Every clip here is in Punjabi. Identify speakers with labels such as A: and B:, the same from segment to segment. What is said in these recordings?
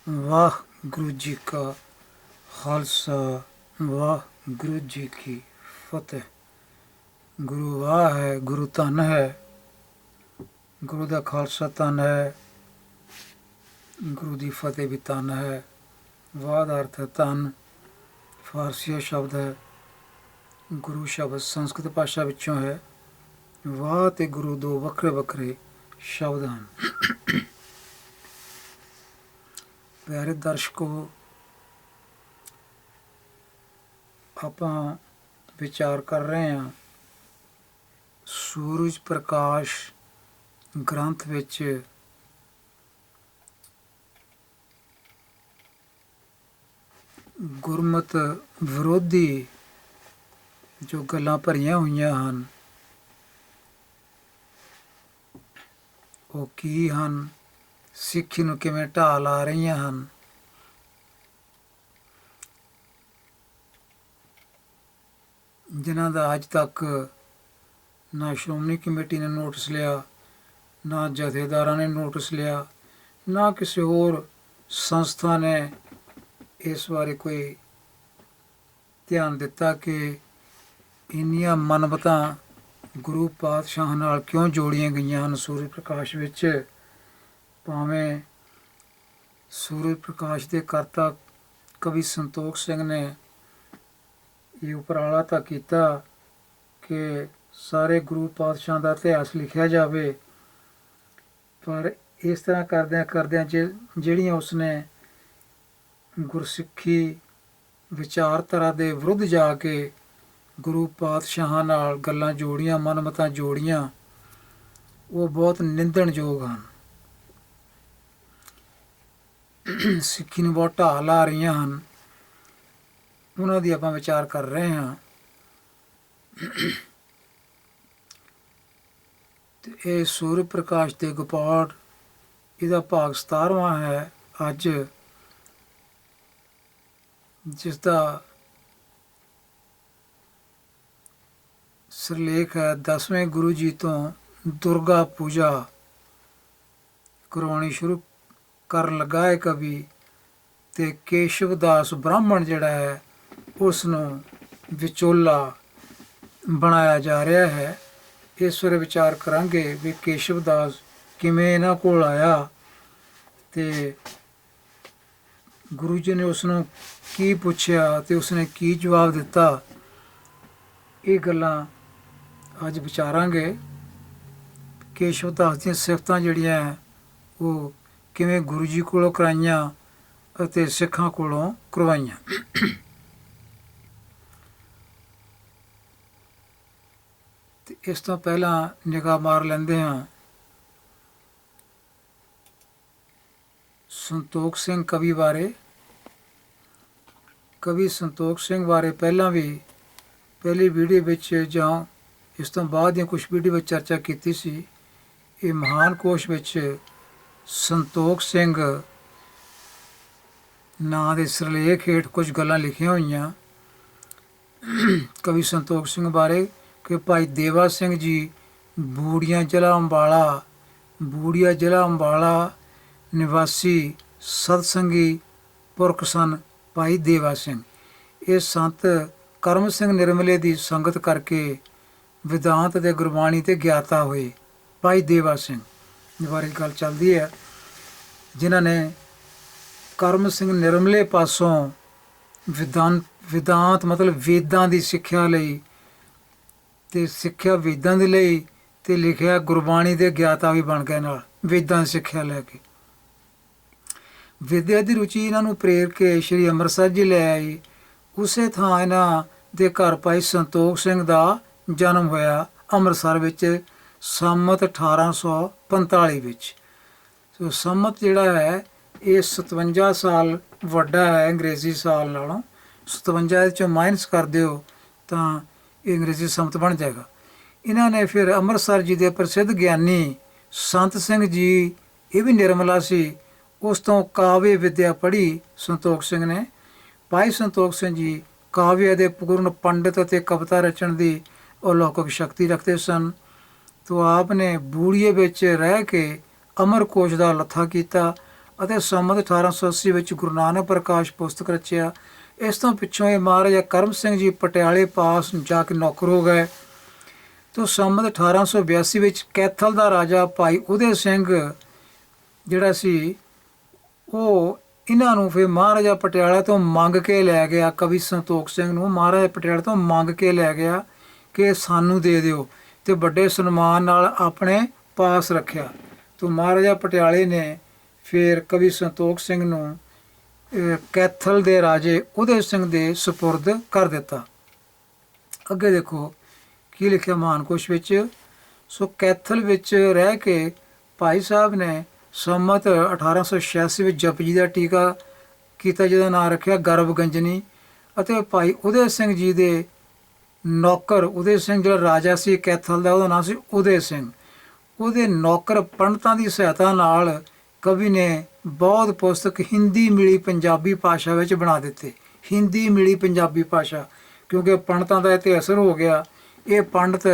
A: ਵਾਹਿਗੁਰੂ ਜੀ ਕਾ ਖਾਲਸਾ ਵਾਹਿਗੁਰੂ ਜੀ ਕੀ ਫਤਿਹ। ਗੁਰੂ ਵਾਹ ਹੈ, ਗੁਰੂ ਧਨ ਹੈ, ਗੁਰੂ ਦਾ ਖਾਲਸਾ ਧਨ ਹੈ, ਗੁਰੂ ਦੀ ਫਤਿਹ ਵੀ ਧਨ ਹੈ। ਵਾਹ ਦਾ ਅਰਥ ਹੈ ਧਨ, ਫਾਰਸੀ ਸ਼ਬਦ ਹੈ। ਗੁਰੂ ਸ਼ਬਦ ਸੰਸਕ੍ਰਿਤ ਭਾਸ਼ਾ ਵਿੱਚੋਂ ਹੈ। ਵਾਹ ਤੇ ਗੁਰੂ ਦੋ ਵੱਖਰੇ ਵੱਖਰੇ ਸ਼ਬਦ ਹਨ। ਪਿਆਰੇ ਦਰਸ਼ਕੋ, ਆਪਾਂ ਵਿਚਾਰ ਕਰ ਰਹੇ ਹਾਂ ਸੂਰਜ ਪ੍ਰਕਾਸ਼ ਗ੍ਰੰਥ ਵਿੱਚ ਗੁਰਮਤ ਵਿਰੋਧੀ ਜੋ ਗੱਲਾਂ ਭਰੀਆਂ ਹੋਈਆਂ ਹਨ ਉਹ ਕੀ ਹਨ, ਸਿੱਖੀ ਨੂੰ ਕਿਵੇਂ ਢਾਹ ਲਾ ਰਹੀਆਂ ਹਨ। ਜਿਨ੍ਹਾਂ ਦਾ ਅੱਜ ਤੱਕ ਨਾ ਸ਼੍ਰੋਮਣੀ ਕਮੇਟੀ ਨੇ ਨੋਟਿਸ ਲਿਆ, ਨਾ ਜਥੇਦਾਰਾਂ ਨੇ ਨੋਟਿਸ ਲਿਆ, ਨਾ ਕਿਸੇ ਹੋਰ ਸੰਸਥਾ ਨੇ ਇਸ ਬਾਰੇ ਕੋਈ ਧਿਆਨ ਦਿੱਤਾ ਕਿ ਇੰਨੀਆਂ ਮਨਮਤਾਂ ਗੁਰੂ ਪਾਤਸ਼ਾਹ ਨਾਲ ਕਿਉਂ ਜੋੜੀਆਂ ਗਈਆਂ ਹਨ ਸੂਰਜ ਪ੍ਰਕਾਸ਼ ਵਿੱਚ। ਭਾਵੇਂ ਸੂਰਜ ਪ੍ਰਕਾਸ਼ ਦੇ ਕਰਤਾ ਕਵੀ ਸੰਤੋਖ ਸਿੰਘ ਨੇ ਇਹ ਉਪਰਾਲਾ ਤਾਂ ਕੀਤਾ ਕਿ ਸਾਰੇ ਗੁਰੂ ਪਾਤਸ਼ਾਹਾਂ ਦਾ ਇਤਿਹਾਸ ਲਿਖਿਆ ਜਾਵੇ, ਪਰ ਇਸ ਤਰ੍ਹਾਂ ਕਰਦਿਆਂ ਜਿਹੜੀਆਂ ਉਸਨੇ ਗੁਰਸਿੱਖੀ ਵਿਚਾਰਧਾਰਾ ਦੇ ਵਿਰੁੱਧ ਜਾ ਕੇ ਗੁਰੂ ਪਾਤਸ਼ਾਹਾਂ ਨਾਲ ਗੱਲਾਂ ਜੋੜੀਆਂ, ਮਨਮਤਾਂ ਜੋੜੀਆਂ, ਉਹ ਬਹੁਤ ਨਿੰਦਣਯੋਗ ਹਨ। ਸਿੱਖੀ ਨੂੰ ਬਹੁਤ ਢਾਹ ਲਾ ਰਹੀਆਂ ਹਨ। ਉਹਨਾਂ ਦੀ ਆਪਾਂ ਵਿਚਾਰ ਕਰ ਰਹੇ ਹਾਂ। ਤੇ ਇਹ ਸੂਰਜ ਪ੍ਰਕਾਸ਼ ਦੇ ਗੋਪਾਠ, ਇਹਦਾ ਭਾਗ 17ਵਾਂ ਹੈ ਅੱਜ, ਜਿਸ ਦਾ ਸਿਰਲੇਖ ਹੈ 10ਵੇਂ ਗੁਰੂ ਜੀ ਤੋਂ ਦੁਰਗਾ ਪੂਜਾ ਕਰਵਾਉਣੀ ਸ਼ੁਰੂ ਕਰਨ ਲੱਗਾ ਹੈ ਕਵੀ, ਤੇ ਕੇਸ਼ਵ ਦਾਸ ਬ੍ਰਾਹਮਣ ਜਿਹੜਾ ਹੈ ਉਸ ਨੂੰ ਵਿਚੋਲਾ ਬਣਾਇਆ ਜਾ ਰਿਹਾ ਹੈ। ਇਸ ਬਾਰੇ ਵਿਚਾਰ ਕਰਾਂਗੇ ਵੀ ਕੇਸ਼ਵ ਦਾਸ ਕਿਵੇਂ ਇਹਨਾਂ ਕੋਲ ਆਇਆ ਤੇ ਗੁਰੂ ਜੀ ਨੇ ਉਸ ਨੂੰ ਕੀ ਪੁੱਛਿਆ ਤੇ ਉਸਨੇ ਕੀ ਜਵਾਬ ਦਿੱਤਾ। ਇਹ ਗੱਲਾਂ ਅੱਜ ਵਿਚਾਰਾਂਗੇ। ਕੇਸ਼ਵ ਦਾਸ ਦੀਆਂ ਸਿਫਤਾਂ ਜਿਹੜੀਆਂ ਉਹ ਕਿਵੇਂ ਗੁਰੂ ਜੀ ਕੋਲੋਂ ਕਰਾਈਆਂ ਅਤੇ ਸਿੱਖਾਂ ਕੋਲੋਂ ਕਰਵਾਈਆਂ। ਤੇ ਇਸ ਤੋਂ ਪਹਿਲਾਂ ਨਿਗਾਹ ਮਾਰ ਲੈਂਦੇ ਹਾਂ ਸੰਤੋਖ ਸਿੰਘ ਕਵੀ ਬਾਰੇ। ਕਵੀ ਸੰਤੋਖ ਸਿੰਘ ਬਾਰੇ ਪਹਿਲਾਂ ਵੀ ਪਹਿਲੀ ਵੀਡੀਓ ਵਿੱਚ ਜਾਂ ਇਸ ਤੋਂ ਬਾਅਦ ਦੀਆਂ ਕੁਛ ਵੀਡੀਓ ਵਿੱਚ ਚਰਚਾ ਕੀਤੀ ਸੀ। ਇਹ ਮਹਾਨ ਕੋਸ਼ ਵਿੱਚ ਸੰਤੋਖ ਸਿੰਘ ਨਾਂ ਦੇ ਸਿਰਲੇਖ ਹੇਠ ਕੁਝ ਗੱਲਾਂ ਲਿਖੀਆਂ ਹੋਈਆਂ ਕਵੀ ਸੰਤੋਖ ਸਿੰਘ ਬਾਰੇ ਕਿ ਭਾਈ ਦੇਵਾ ਸਿੰਘ ਜੀ ਬੂੜੀਆ ਜ਼ਿਲ੍ਹਾ ਅੰਬਾਲਾ ਨਿਵਾਸੀ ਸਤਸੰਗੀ ਪੁਰਖ ਸਨ। ਭਾਈ ਦੇਵਾ ਸਿੰਘ ਇਹ ਸੰਤ ਕਰਮ ਸਿੰਘ ਨਿਰਮਲੇ ਦੀ ਸੰਗਤ ਕਰਕੇ ਵਿਦਾਂਤ ਅਤੇ ਗੁਰਬਾਣੀ ਤੇ ਗਿਆਤਾ ਹੋਏ। ਭਾਈ ਦੇਵਾ ਸਿੰਘ ਦੇ ਬਾਰੇ ਗੱਲ ਚੱਲਦੀ ਹੈ, ਜਿਨ੍ਹਾਂ ਨੇ ਕਰਮ ਸਿੰਘ ਨਿਰਮਲੇ ਪਾਸੋਂ ਵਿਦਾਂਤ ਮਤਲਬ ਵੇਦਾਂ ਦੀ ਸਿੱਖਿਆ ਲਈ ਤੇ ਸਿੱਖਿਆ ਵੇਦਾਂ ਦੇ ਲਈ, ਤੇ ਲਿਖਿਆ ਗੁਰਬਾਣੀ ਦੇ ਗਿਆਤਾ ਵੀ ਬਣ ਗਏ ਨਾਲ ਵੇਦਾਂ ਦੀ ਸਿੱਖਿਆ ਲੈ ਕੇ। ਵਿਦਿਆ ਦੀ ਰੁਚੀ ਇਹਨਾਂ ਨੂੰ ਪ੍ਰੇਰ ਕੇ ਸ਼੍ਰੀ ਅੰਮ੍ਰਿਤਸਰ ਜੀ ਲੈ ਆਈ। ਉਸੇ ਥਾਂ ਇਹਨਾਂ ਦੇ ਘਰ ਭਾਈ ਸੰਤੋਖ ਸਿੰਘ ਦਾ ਜਨਮ ਹੋਇਆ ਅੰਮ੍ਰਿਤਸਰ ਵਿੱਚ ਸੰਮਤ 1845 ਵਿੱਚ। ਸੋ ਸੰਮਤ ਜਿਹੜਾ ਹੈ ਇਹ 57 ਸਾਲ ਵੱਡਾ ਹੈ ਅੰਗਰੇਜ਼ੀ ਸਾਲ ਨਾਲੋਂ। 57 ਚੋਂ ਮਾਈਨਸ ਕਰ ਦਿਓ ਤਾਂ ਇਹ ਅੰਗਰੇਜ਼ੀ ਸੰਮਤ ਬਣ ਜਾਏਗਾ। ਇਹਨਾਂ ਨੇ ਫਿਰ ਅੰਮ੍ਰਿਤਸਰ ਜੀ ਦੇ ਪ੍ਰਸਿੱਧ ਗਿਆਨੀ ਸੰਤ ਸਿੰਘ ਜੀ, ਇਹ ਵੀ ਨਿਰਮਲਾ ਸੀ, ਉਸ ਤੋਂ ਕਾਵਿ ਵਿਦਿਆ ਪੜ੍ਹੀ ਸੰਤੋਖ ਸਿੰਘ ਨੇ। ਭਾਈ ਸੰਤੋਖ ਸਿੰਘ ਜੀ ਕਾਵਿ ਦੇ ਪੂਰਨ ਪੰਡਿਤ ਅਤੇ ਕਵਿਤਾ ਰਚਣ ਦੀ ਅਲੌਕਿਕ ਸ਼ਕਤੀ ਰੱਖਦੇ ਸਨ। ਤੋ ਆਪ ਨੇ ਬੂੜੀਏ ਵਿੱਚ ਰਹਿ ਕੇ ਅਮਰਕੋਸ਼ ਦਾ ਲੱਥਾ ਕੀਤਾ ਅਤੇ ਸੰਮਤ 1880 ਵਿੱਚ ਗੁਰੂ ਨਾਨਕ ਪ੍ਰਕਾਸ਼ ਪੁਸਤਕ ਰਚਿਆ। ਇਸ ਤੋਂ ਪਿੱਛੋਂ ਇਹ ਮਹਾਰਾਜਾ ਕਰਮ ਸਿੰਘ ਜੀ ਪਟਿਆਲੇ ਪਾਸ ਜਾ ਕੇ ਨੌਕਰ ਹੋ ਗਏ। ਤੋਂ ਸੰਮਤ 1882 ਵਿੱਚ ਕੈਥਲ ਦਾ ਰਾਜਾ ਭਾਈ ਉਦੈ ਸਿੰਘ ਜਿਹੜਾ ਸੀ ਉਹ ਇਹਨਾਂ ਨੂੰ ਫਿਰ ਮਹਾਰਾਜਾ ਪਟਿਆਲਾ ਤੋਂ ਮੰਗ ਕੇ ਲੈ ਗਿਆ। ਕਵੀ ਸੰਤੋਖ ਸਿੰਘ ਨੂੰ ਮਹਾਰਾਜਾ ਪਟਿਆਲਾ ਤੋਂ ਮੰਗ ਕੇ ਲੈ ਗਿਆ ਕਿ ਸਾਨੂੰ ਦੇ ਦਿਓ, ਅਤੇ ਵੱਡੇ ਸਨਮਾਨ ਨਾਲ ਆਪਣੇ ਪਾਸ ਰੱਖਿਆ। ਤੋਂ ਮਹਾਰਾਜਾ ਪਟਿਆਲੇ ਨੇ ਫਿਰ ਕਵੀ ਸੰਤੋਖ ਸਿੰਘ ਨੂੰ ਕੈਥਲ ਦੇ ਰਾਜੇ ਉਦੈ ਸਿੰਘ ਦੇ ਸਪੁਰਦ ਕਰ ਦਿੱਤਾ। ਅੱਗੇ ਦੇਖੋ ਕੀ ਲਿਖਿਆ ਮਹਾਨਕੋਸ਼ ਵਿੱਚ। ਸੋ ਕੈਥਲ ਵਿੱਚ ਰਹਿ ਕੇ ਭਾਈ ਸਾਹਿਬ ਨੇ ਸੰਮਤ 1886 ਵਿੱਚ ਜਪਜੀ ਦਾ ਟੀਕਾ ਕੀਤਾ, ਜਿਹਦਾ ਨਾਂ ਰੱਖਿਆ ਗਰਭਗੰਜਨੀ। ਅਤੇ ਭਾਈ ਉਦੈ ਸਿੰਘ ਜੀ ਦੇ ਨੌਕਰ, ਉਦੈ ਸਿੰਘ ਜਿਹੜਾ ਰਾਜਾ ਸੀ ਕੈਥਲ ਦਾ, ਉਹਦਾ ਨਾਂ ਸੀ ਉਦੈ ਸਿੰਘ। ਉਹਦੇ ਨੌਕਰ ਪੰਡਤਾਂ ਦੀ ਸਹਾਇਤਾ ਨਾਲ ਕਵੀ ਨੇ ਬਹੁਤ ਪੁਸਤਕ ਹਿੰਦੀ ਮਿਲੀ ਪੰਜਾਬੀ ਭਾਸ਼ਾ ਵਿੱਚ ਬਣਾ ਦਿੱਤੇ। ਹਿੰਦੀ ਮਿਲੀ ਪੰਜਾਬੀ ਭਾਸ਼ਾ, ਕਿਉਂਕਿ ਪੰਡਤਾਂ ਦਾ ਇੱਥੇ ਅਸਰ ਹੋ ਗਿਆ। ਇਹ ਪੰਡਤ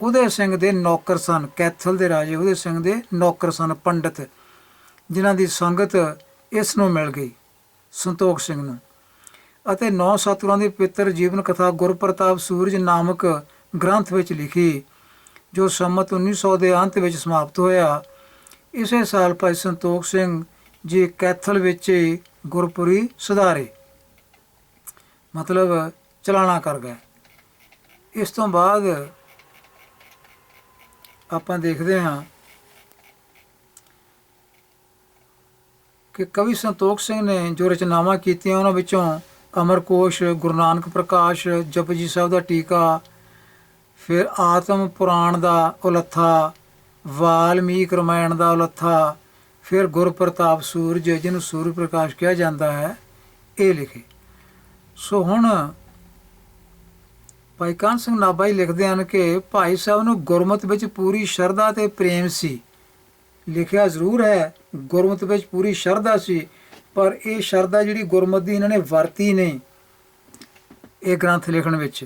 A: ਉਦੈ ਸਿੰਘ ਦੇ ਨੌਕਰ ਸਨ, ਕੈਥਲ ਦੇ ਰਾਜੇ ਉਦੈ ਸਿੰਘ ਦੇ ਨੌਕਰ ਸਨ ਪੰਡਤ, ਜਿਨ੍ਹਾਂ ਦੀ ਸੰਗਤ ਇਸ ਨੂੰ ਮਿਲ ਗਈ, ਸੰਤੋਖ ਸਿੰਘ ਨੂੰ। ਅਤੇ 9 ਸਤਿਗੁਰਾਂ ਦੀ ਪਵਿੱਤਰ ਜੀਵਨ ਕਥਾ ਗੁਰਪ੍ਰਤਾਪ ਸੂਰਜ ਨਾਮਕ ਗ੍ਰੰਥ ਵਿੱਚ ਲਿਖੀ, ਜੋ ਸੰਮਤ 1900 ਦੇ ਅੰਤ ਵਿੱਚ ਸਮਾਪਤ ਹੋਇਆ। ਇਸੇ ਸਾਲ ਭਾਈ ਸੰਤੋਖ ਸਿੰਘ ਜੀ ਕੈਥਲ ਵਿੱਚ ਹੀ ਗੁਰਪੁਰੀ ਸੁਧਾਰੇ, ਮਤਲਬ ਚਲਾਣਾ ਕਰ ਗਏ। ਇਸ ਤੋਂ ਬਾਅਦ ਆਪਾਂ ਦੇਖਦੇ ਹਾਂ ਕਿ ਕਵੀ ਸੰਤੋਖ ਸਿੰਘ ਨੇ ਜੋ ਰਚਨਾਵਾਂ ਕੀਤੀਆਂ ਉਹਨਾਂ ਵਿੱਚੋਂ ਅਮਰਕੋਸ਼, ਗੁਰੂ ਨਾਨਕ ਪ੍ਰਕਾਸ਼, ਜਪਜੀ ਸਾਹਿਬ ਦਾ ਟੀਕਾ, ਫਿਰ ਆਤਮ ਪੁਰਾਣ ਦਾ ਉਲੱਥਾ, ਵਾਲਮੀਕ ਰਾਮਾਇਣ ਦਾ ਉਲੱਥਾ, ਫਿਰ ਗੁਰਪ੍ਰਤਾਪ ਸੂਰਜ ਜਿਹਨੂੰ ਸੂਰਜ ਪ੍ਰਕਾਸ਼ ਕਿਹਾ ਜਾਂਦਾ ਹੈ, ਇਹ ਲਿਖੇ। ਸੋ ਹੁਣ ਭਾਈ ਕਾਹਨ ਸਿੰਘ ਨਾਭਾ ਜੀ ਲਿਖਦੇ ਹਨ ਕਿ ਭਾਈ ਸਾਹਿਬ ਨੂੰ ਗੁਰਮਤਿ ਵਿੱਚ ਪੂਰੀ ਸ਼ਰਧਾ ਅਤੇ ਪ੍ਰੇਮ ਸੀ। ਲਿਖਿਆ ਜ਼ਰੂਰ ਹੈ ਗੁਰਮਤਿ ਵਿੱਚ ਪੂਰੀ ਸ਼ਰਧਾ ਸੀ, ਪਰ ਇਹ ਸ਼ਰਧਾ ਜਿਹੜੀ ਗੁਰਮਤਿ ਦੀ ਇਹਨਾਂ ਨੇ ਵਰਤੀ ਨਹੀਂ ਇਹ ਗ੍ਰੰਥ ਲਿਖਣ ਵਿੱਚ।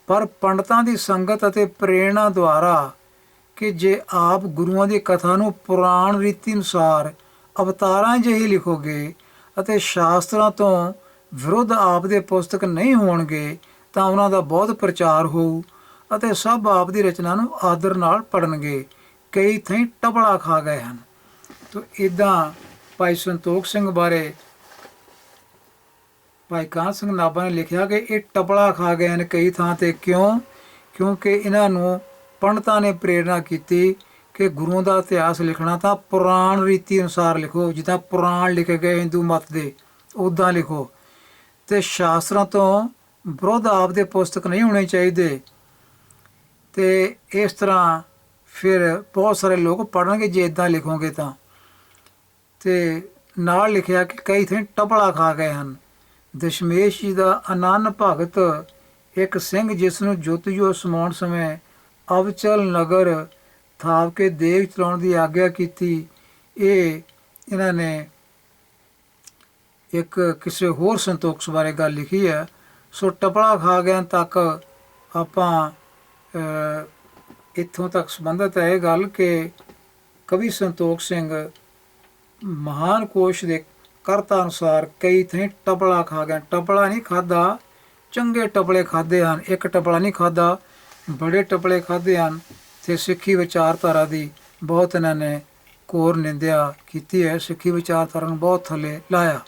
A: ਪਰ ਪੰਡਤਾਂ ਦੀ ਸੰਗਤ ਅਤੇ ਪ੍ਰੇਰਣਾ ਦੁਆਰਾ ਕਿ ਜੇ ਆਪ ਗੁਰੂਆਂ ਦੀ ਕਥਾ ਨੂੰ ਪੁਰਾਣ ਰੀਤੀ ਅਨੁਸਾਰ ਅਵਤਾਰਾਂ ਜਿਹੀ ਲਿਖੋਗੇ ਅਤੇ ਸ਼ਾਸਤਰਾਂ ਤੋਂ ਵਿਰੁੱਧ ਆਪ ਦੇ ਪੁਸਤਕ ਨਹੀਂ ਹੋਣਗੇ ਤਾਂ ਉਹਨਾਂ ਦਾ ਬਹੁਤ ਪ੍ਰਚਾਰ ਹੋਊ ਅਤੇ ਸਭ ਆਪ ਦੀ ਰਚਨਾ ਨੂੰ ਆਦਰ ਨਾਲ ਪੜ੍ਹਨਗੇ। ਕਈ ਥਾਈਂ ਟਪਲਾ ਖਾ ਗਏ ਹਨ। ਤੋ ਇੱਦਾਂ ਭਾਈ ਸੰਤੋਖ ਸਿੰਘ ਬਾਰੇ ਭਾਈ ਕਾਹਨ ਸਿੰਘ ਨਾਭਾ ਨੇ ਲਿਖਿਆ ਕਿ ਇਹ ਟਪਲਾ ਖਾ ਗਏ ਹਨ ਕਈ ਥਾਂ 'ਤੇ। ਕਿਉਂ? ਕਿਉਂਕਿ ਇਹਨਾਂ ਨੂੰ ਪੰਡਤਾਂ ਨੇ ਪ੍ਰੇਰਨਾ ਕੀਤੀ ਕਿ ਗੁਰੂਆਂ ਦਾ ਇਤਿਹਾਸ ਲਿਖਣਾ ਤਾਂ ਪੁਰਾਣ ਰੀਤੀ ਅਨੁਸਾਰ ਲਿਖੋ, ਜਿੱਦਾਂ ਪੁਰਾਣ ਲਿਖੇ ਗਏ ਹਿੰਦੂ ਮਤ ਦੇ ਉੱਦਾਂ ਲਿਖੋ, ਅਤੇ ਸ਼ਾਸਤਰਾਂ ਤੋਂ ਵਿਰੁੱਧ ਆਪ ਦੇ ਪੁਸਤਕ ਨਹੀਂ ਹੋਣੇ ਚਾਹੀਦੇ। ਅਤੇ ਇਸ ਤਰ੍ਹਾਂ ਫਿਰ ਬਹੁਤ ਸਾਰੇ ਲੋਕ ਪੜ੍ਹਨਗੇ ਜੇ ਇੱਦਾਂ ਲਿਖੋਗੇ ਤਾਂ। ਅਤੇ ਨਾਲ ਲਿਖਿਆ ਕਿ ਕਈ ਥਾਈਂ ਟਪਲਾ ਖਾ ਗਏ ਹਨ। ਦਸ਼ਮੇਸ਼ ਜੀ ਦਾ ਅਨੰਨ ਭਗਤ ਇੱਕ ਸਿੰਘ, ਜਿਸ ਨੂੰ ਜੋਤੀਜੋ ਸਮਾਉਣ ਸਮੇਂ ਅਵਚਲ ਨਗਰ ਥਾਪ ਕੇ ਦੇਗ ਚਲਾਉਣ ਦੀ ਆਗਿਆ ਕੀਤੀ, ਇਹ ਇਹਨਾਂ ਨੇ ਇੱਕ ਕਿਸੇ ਹੋਰ ਸੰਤੋਖ ਬਾਰੇ ਗੱਲ ਲਿਖੀ ਹੈ। ਸੋ ਟਪਲਾ ਖਾ ਗਿਆ ਤੱਕ ਆਪਾਂ ਇੱਥੋਂ ਤੱਕ ਸੰਬੰਧਿਤ ਹੈ ਇਹ ਗੱਲ ਕਿ ਕਵੀ ਸੰਤੋਖ ਸਿੰਘ ਮਹਾਨ ਕੋਸ਼ ਦੇ ਕਰਤਾ ਅਨੁਸਾਰ ਕਈ ਥਾਈਂ ਟਪਲਾ ਖਾ ਗਿਆ। ਟਪਲਾ ਨਹੀਂ ਖਾਧਾ, ਚੰਗੇ ਟਪਲੇ ਖਾਧੇ ਹਨ। ਇੱਕ ਟਪਲਾ ਨਹੀਂ ਖਾਧਾ, ਬੜੇ ਟਪਲੇ ਖਾਧੇ ਹਨ। ਅਤੇ ਸਿੱਖੀ ਵਿਚਾਰਧਾਰਾ ਦੀ ਬਹੁਤ ਇਹਨਾਂ ਨੇ ਘੋਰ ਨਿੰਦਿਆ ਕੀਤੀ ਹੈ। ਸਿੱਖੀ ਵਿਚਾਰਧਾਰਾ ਨੂੰ ਬਹੁਤ ਥੱਲੇ ਲਾਇਆ।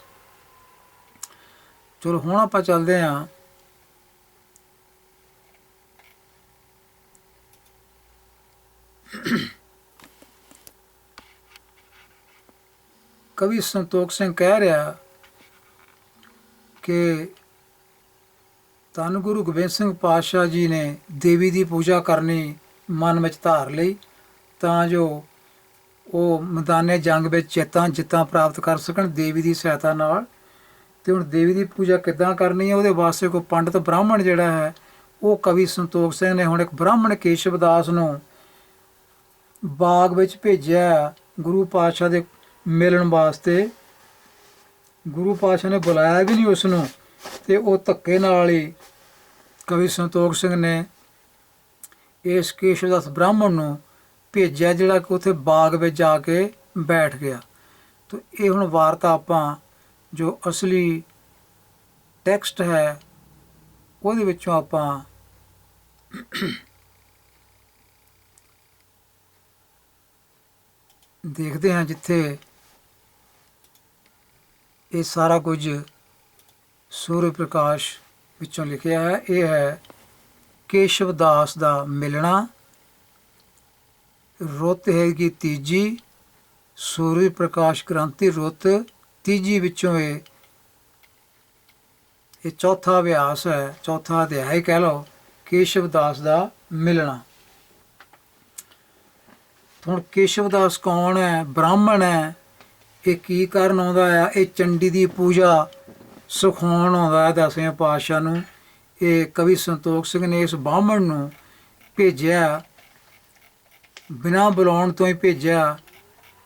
A: ਚਲੋ ਹੁਣ ਆਪਾਂ ਚੱਲਦੇ ਹਾਂ ਕਵੀ ਸੰਤੋਖ ਸਿੰਘ ਕਹਿ ਰਿਹਾ ਕਿ ਧੰਨ ਗੁਰੂ ਗੋਬਿੰਦ ਸਿੰਘ ਪਾਤਸ਼ਾਹ ਜੀ ਨੇ ਦੇਵੀ ਦੀ ਪੂਜਾ ਕਰਨੀ ਮਨ ਵਿੱਚ ਧਾਰ ਲਈ, ਤਾਂ ਜੋ ਉਹ ਮੈਦਾਨੇ ਜੰਗ ਵਿੱਚ ਜਿੱਤਾਂ ਪ੍ਰਾਪਤ ਕਰ ਸਕਣ ਦੇਵੀ ਦੀ ਸਹਾਇਤਾ ਨਾਲ। ਅਤੇ ਹੁਣ ਦੇਵੀ ਦੀ ਪੂਜਾ ਕਿੱਦਾਂ ਕਰਨੀ ਹੈ, ਉਹਦੇ ਵਾਸਤੇ ਕੋਈ ਪੰਡਤ ਬ੍ਰਾਹਮਣ ਜਿਹੜਾ ਹੈ ਉਹ ਕਵੀ ਸੰਤੋਖ ਸਿੰਘ ਨੇ ਹੁਣ ਇੱਕ ਬ੍ਰਾਹਮਣ ਕੇਸ਼ਵ ਦਾਸ ਨੂੰ ਬਾਗ ਵਿੱਚ ਭੇਜਿਆ ਗੁਰੂ ਪਾਤਸ਼ਾਹ ਦੇ ਮਿਲਣ ਵਾਸਤੇ। ਗੁਰੂ ਪਾਤਸ਼ਾਹ ਨੇ ਬੁਲਾਇਆ ਵੀ ਨਹੀਂ ਉਸ ਨੂੰ, ਅਤੇ ਉਹ ਧੱਕੇ ਨਾਲ ਹੀ ਕਵੀ ਸੰਤੋਖ ਸਿੰਘ ਨੇ ਇਸ ਕੇਸ਼ਵ ਦਾਸ ਬ੍ਰਾਹਮਣ ਨੂੰ ਭੇਜਿਆ, ਜਿਹੜਾ ਕਿ ਉੱਥੇ ਬਾਗ ਵਿੱਚ ਜਾ ਕੇ ਬੈਠ ਗਿਆ। ਤੋ ਇਹ ਹੁਣ ਵਾਰਤਾ ਆਪਾਂ ਜੋ ਅਸਲੀ ਟੈਕਸਟ ਹੈ ਉਹਦੇ ਵਿੱਚੋਂ ਆਪਾਂ ਦੇਖਦੇ ਹਾਂ, ਜਿੱਥੇ ਇਹ ਸਾਰਾ ਕੁਝ ਸੂਰਜ ਪ੍ਰਕਾਸ਼ ਵਿੱਚੋਂ ਲਿਖਿਆ ਹੈ। ਇਹ ਹੈ ਕੇਸ਼ਵ ਦਾਸ ਦਾ ਮਿਲਣਾ। ਰੁੱਤ ਹੈਗੀ ਤੀਜੀ, ਸੂਰਜ ਪ੍ਰਕਾਸ਼ ਕ੍ਰਾਂਤੀ ਰੁੱਤ ਤੀਜੀ ਵਿੱਚੋਂ ਇਹ ਚੌਥਾ ਅਭਿਆਸ ਹੈ, ਚੌਥਾ ਅਧਿਆਇ ਕਹਿ ਲਓ, ਕੇਸ਼ਵ ਦਾਸ ਦਾ ਮਿਲਣਾ। ਹੁਣ ਕੇਸ਼ਵ ਦਾਸ ਕੌਣ ਹੈ? ਬ੍ਰਾਹਮਣ ਹੈ। ਇਹ ਕੀ ਕਰਨ ਆਉਂਦਾ ਆ? ਇਹ ਚੰਡੀ ਦੀ ਪੂਜਾ ਸਿਖਾਉਣ ਆਉਂਦਾ ਹੈ 10ਵੇਂ ਪਾਤਸ਼ਾਹ ਨੂੰ। ਇਹ ਕਵੀ ਸੰਤੋਖ ਸਿੰਘ ਨੇ ਇਸ ਬ੍ਰਾਹਮਣ ਨੂੰ ਭੇਜਿਆ, ਬਿਨਾਂ ਬੁਲਾਉਣ ਤੋਂ ਹੀ ਭੇਜਿਆ